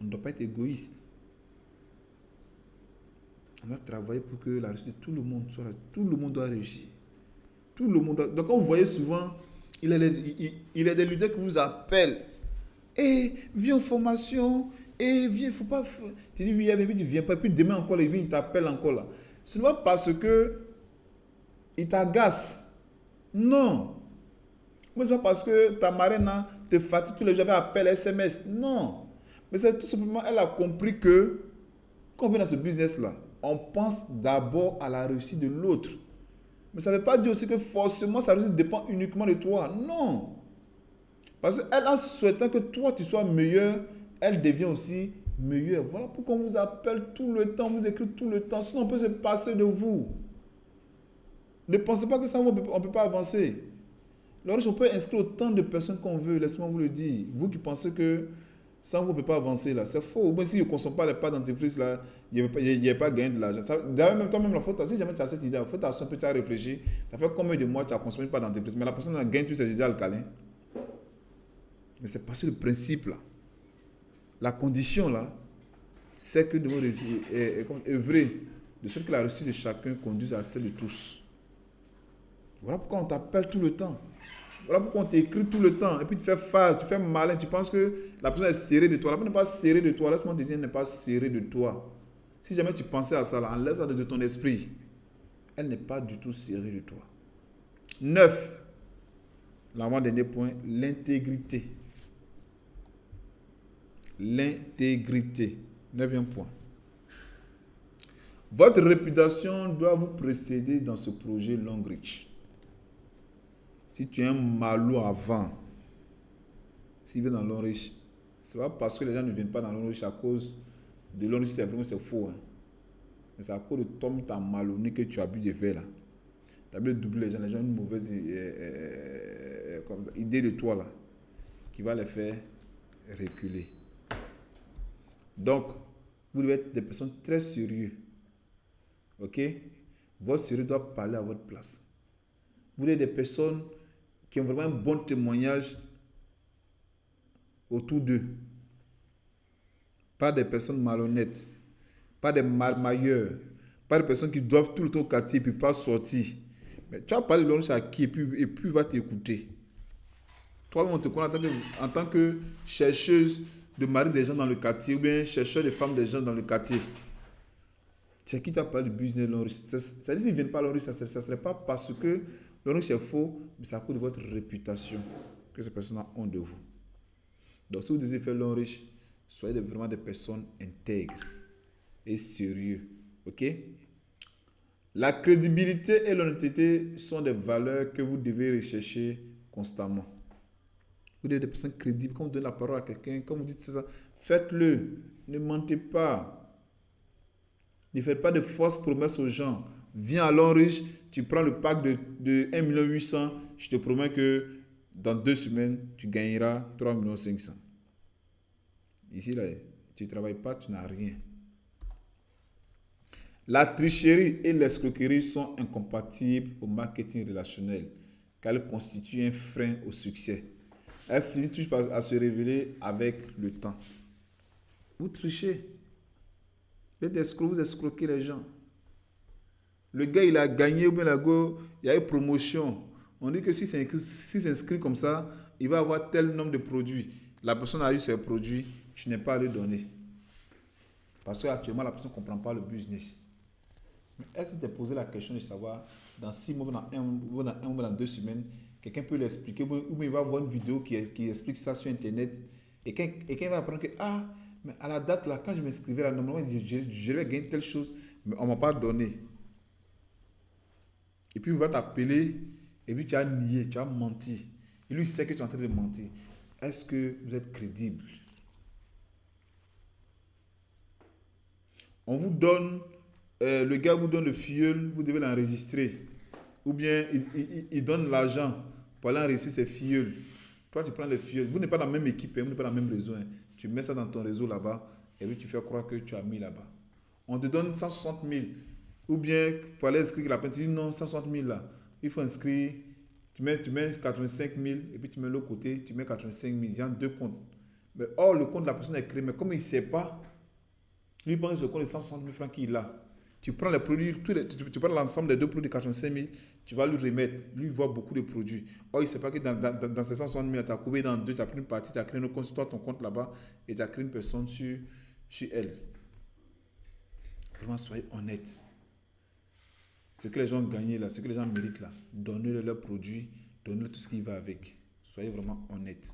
On ne doit pas être égoïste. On doit travailler pour que la réussite de tout le monde soit là. Tout le monde doit réussir. Tout le monde doit... Donc, quand vous voyez souvent, il y a des leaders qui vous appellent. Et viens en formation. Et viens, il ne faut pas... Tu dis oui, mais tu ne viens pas. Puis demain encore, il t'appelle encore là. Ce n'est pas parce que il t'agace. Non. Mais ce n'est pas parce que ta marraine te fatigue tous les jours, appelle SMS. Non. Mais c'est tout simplement, elle a compris que quand on vient dans ce business-là, on pense d'abord à la réussite de l'autre. Mais ça ne veut pas dire aussi que forcément sa réussite dépend uniquement de toi. Non. Parce qu'elle, en souhaitant que toi tu sois meilleur, elle devient aussi meilleure. Voilà pourquoi on vous appelle tout le temps, on vous écrit tout le temps. Sinon on peut se passer de vous. Ne pensez pas que ça, on ne peut pas avancer. Lorsqu'on peut inscrire autant de personnes qu'on veut, laissez-moi vous le dire. Vous qui pensez que sans vous, on ne peut pas avancer là, c'est faux. Même si je ne consomme pas les parts d'entreprise là, il n'y a pas gagné de l'argent. D'ailleurs, même toi, même la faute, si jamais tu as cette idée, il faut t'asseoir un peu, tu as réfléchi. Ça fait combien de mois tu as consommé pas d'entreprise, mais la personne a gagné toutes ses idées alcalines. Mais c'est parce que le principe là, la condition là, c'est que nous devons œuvrer de ce que la réussite de chacun conduise à celle de tous. Voilà pourquoi on t'appelle tout le temps. Voilà pourquoi on t'écrit tout le temps. Et puis tu fais face, tu fais malin, tu penses que la personne est serrée de toi. La personne n'est pas serrée de toi. Laisse-moi te dire, elle n'est pas serrée de toi. Si jamais tu pensais à ça, là, enlève ça de ton esprit. Elle n'est pas du tout serrée de toi. 9. L'avant-dernier point, l'intégrité. L'intégrité. 9e point. Votre réputation doit vous précéder dans ce projet Longreach. Si tu es un malou avant, s'il vient dans Longreach, ce n'est pas parce que les gens ne viennent pas dans Longreach à cause de Longreach, c'est vraiment c'est faux. Hein. Mais c'est à cause de toi, ta malhonnête que tu as bu de verre là. Tu as bu de doubler les gens ont une mauvaise idée de toi là, qui va les faire reculer. Donc, vous devez être des personnes très sérieuses. Ok? Votre sérieux doit parler à votre place. Vous êtes des personnes qui ont vraiment un bon témoignage autour d'eux. Pas des personnes malhonnêtes, pas des marmailleurs, pas des personnes qui doivent tout le temps au quartier et ne peuvent pas sortir. Mais tu vas parler de l'homme à qui et puis il va t'écouter. Toi, on te connaît en tant que chercheuse de mari des gens dans le quartier ou bien chercheur de femmes des gens dans le quartier. C'est qui t'a parlé du business Longreach. C'est-à-dire qu'ils ne viennent pas à Longreach, ça ne serait pas parce que Longreach est faux, mais c'est à cause de votre réputation que ces personnes ont de vous. Donc si vous désirez faire Longreach, soyez vraiment des personnes intègres et sérieuses. Ok? La crédibilité et l'honnêteté sont des valeurs que vous devez rechercher constamment. Vous êtes des personnes crédibles. Quand vous donnez la parole à quelqu'un, quand vous dites ça, faites-le. Ne mentez pas. Ne faites pas de fausses promesses aux gens. Viens à Longreach, tu prends le pack de 1,8 million, je te promets que dans 2 semaines, tu gagneras 3,5 millions. Ici, là, tu ne travailles pas, tu n'as rien. La tricherie et l'escroquerie sont incompatibles au marketing relationnel, car elles constituent un frein au succès. Elles finissent toujours à se révéler avec le temps. Vous trichez. Vous escroquez les gens. Le gars, il a gagné, ou bien il y a eu promotion. On dit que s'il s'inscrit comme ça, il va avoir tel nombre de produits. La personne a eu ses produits, tu n'es pas à lui donner. Parce qu'actuellement, la personne ne comprend pas le business. Mais est-ce que tu t'es posé la question de savoir, dans 6 mois, dans 1 mois, dans 2 semaines, quelqu'un peut l'expliquer, ou bien il va voir une vidéo qui explique ça sur Internet, et quelqu'un va apprendre que, mais à la date là, quand je m'inscrivais là, normalement, je vais gagner telle chose, mais on ne m'a pas donné. Et puis il va t'appeler, et puis tu as nié, tu as menti. Et lui, il sait que tu es en train de mentir. Est-ce que vous êtes crédible? On vous donne, le gars vous donne le filleul, vous devez l'enregistrer. Ou bien il donne l'argent pour aller enregistrer ses filleuls. Toi, tu prends les filleuls. Vous n'êtes pas dans la même équipe, vous n'êtes pas dans le même réseau. Tu mets ça dans ton réseau là-bas et puis tu fais croire que tu as mis là-bas. On te donne 160 000. Ou bien pour aller inscrire la peine, tu dis non, 160 000 là. Il faut inscrire. Tu mets 85 000 et puis tu mets l'autre côté, tu mets 85 000. Il y a deux comptes. Mais or, le compte de la personne est créé, mais comme il ne sait pas, lui pense ce compte de 160 000 francs qu'il a. Tu prends les produits, tu prends l'ensemble des deux produits de 85 000, tu vas lui remettre. Lui, il voit beaucoup de produits. Or, il ne sait pas que dans ces 160 000, tu as coupé dans deux, tu as pris une partie, tu as créé un compte sur toi, ton compte là-bas, et tu as créé une personne sur elle. Vraiment, soyez honnête. Ce que les gens ont gagné là, ce que les gens méritent là, donnez-leur leurs produits, donnez-leur tout ce qui va avec. Soyez vraiment honnête.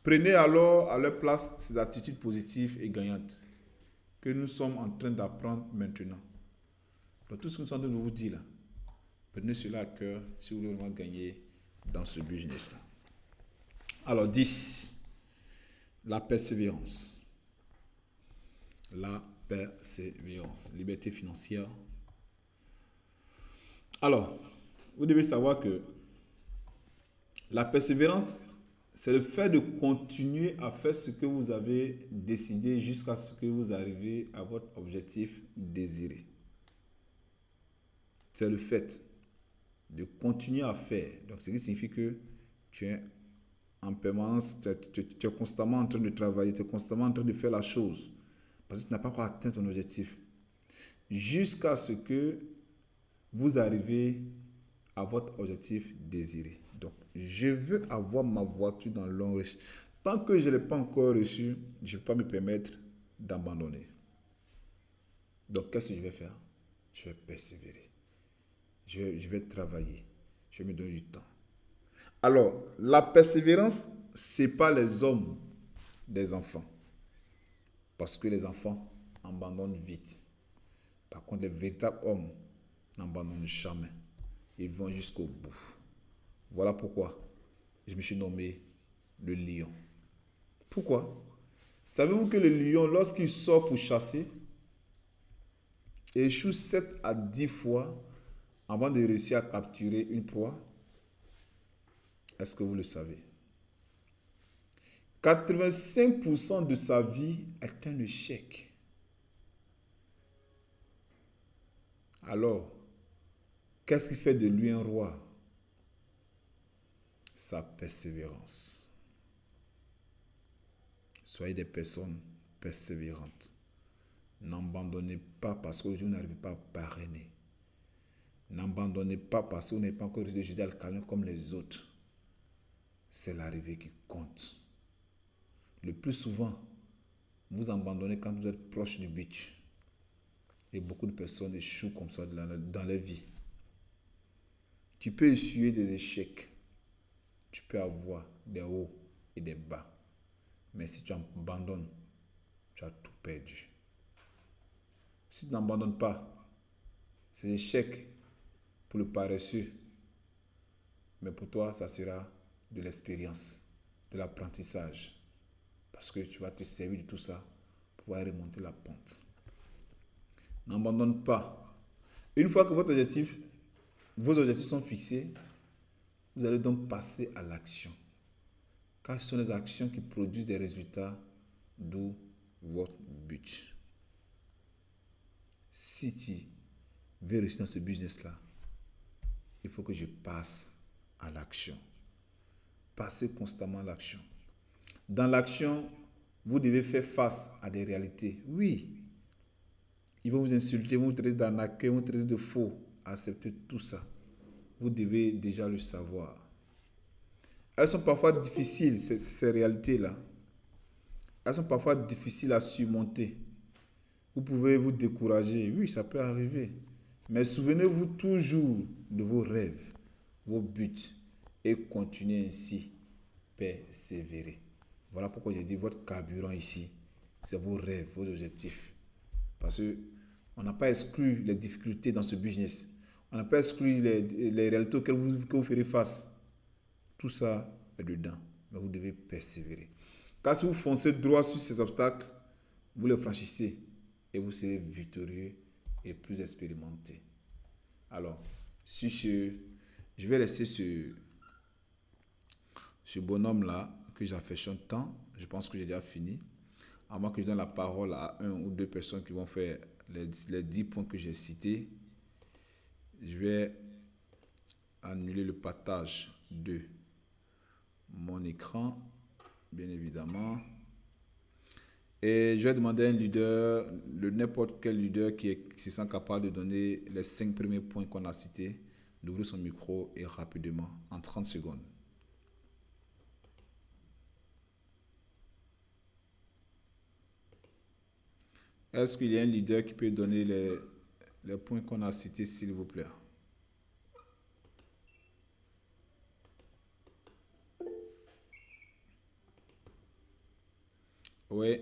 Prenez alors à leur place ces attitudes positives et gagnantes que nous sommes en train d'apprendre maintenant. Donc tout ce que nous sommes en train de vous dire là, prenez cela à cœur si vous voulez vraiment gagner dans ce business-là. Alors 10, la persévérance. La persévérance, liberté financière. Alors, vous devez savoir que la persévérance, c'est le fait de continuer à faire ce que vous avez décidé jusqu'à ce que vous arriviez à votre objectif désiré. C'est le fait de continuer à faire. Donc, ce qui signifie que tu es en permanence, tu es constamment en train de travailler, tu es constamment en train de faire la chose. Parce que tu n'as pas encore atteint ton objectif. Jusqu'à ce que vous arrivez à votre objectif désiré. Donc, je veux avoir ma voiture dans long riche. Tant que je ne l'ai pas encore reçue, je ne peux pas me permettre d'abandonner. Donc, qu'est-ce que je vais faire? Je vais persévérer. Je vais travailler. Je vais me donner du temps. Alors, la persévérance, ce n'est pas les hommes des enfants. Parce que les enfants abandonnent vite. Par contre, les véritables hommes n'abandonnent jamais. Ils vont jusqu'au bout. Voilà pourquoi je me suis nommé le lion. Pourquoi? Savez-vous que le lion, lorsqu'il sort pour chasser, échoue 7 à 10 fois avant de réussir à capturer une proie? Est-ce que vous le savez? 85% de sa vie est un échec. Alors, qu'est-ce qui fait de lui un roi? Sa persévérance. Soyez des personnes persévérantes. N'abandonnez pas parce que vous n'arrivez pas à parrainer. N'abandonnez pas parce que vous n'avez pas encore réussi de jeter le câlin comme les autres. C'est l'arrivée qui compte. Le plus souvent, vous abandonnez quand vous êtes proche du but. Et beaucoup de personnes échouent comme ça dans leur vie. Tu peux essuyer des échecs. Tu peux avoir des hauts et des bas. Mais si tu abandonnes, tu as tout perdu. Si tu n'abandonnes pas, c'est échec pour le paresseux. Mais pour toi, ça sera de l'expérience, de l'apprentissage. Parce que tu vas te servir de tout ça pour pouvoir remonter la pente. N'abandonne pas. Une fois que vos objectifs sont fixés, vous allez donc passer à l'action. Car ce sont les actions qui produisent des résultats, d'où votre but. Si tu veux réussir dans ce business-là, il faut que je passe à l'action. Passez constamment à l'action. Dans l'action, vous devez faire face à des réalités. Oui, ils vont vous insulter, ils vont vous traiter d'arnaqueur, ils vont vous traiter de faux. Acceptez tout ça. Vous devez déjà le savoir. Elles sont parfois difficiles, ces réalités-là. Elles sont parfois difficiles à surmonter. Vous pouvez vous décourager. Oui, ça peut arriver. Mais souvenez-vous toujours de vos rêves, vos buts et continuez ainsi. Persévérer. Voilà pourquoi j'ai dit votre carburant ici, c'est vos rêves, vos objectifs. Parce qu'on n'a pas exclu les difficultés dans ce business. On n'a pas exclu les réalités auxquelles vous ferez face. Tout ça est dedans, mais vous devez persévérer. Car si vous foncez droit sur ces obstacles, vous les franchissez et vous serez victorieux et plus expérimenté. Alors, sur ce, je vais laisser ce bonhomme-là que j'affectionne tant. Je pense que j'ai déjà fini. À moins que je donne la parole à un ou deux personnes qui vont faire les 10 points que j'ai cités. Je vais annuler le partage de mon écran, bien évidemment. Et je vais demander à un leader, n'importe quel leader qui se sent capable de donner les 5 premiers points qu'on a cités, d'ouvrir son micro et rapidement, en 30 secondes. Est-ce qu'il y a un leader qui peut donner les points qu'on a cités, s'il vous plaît? Oui.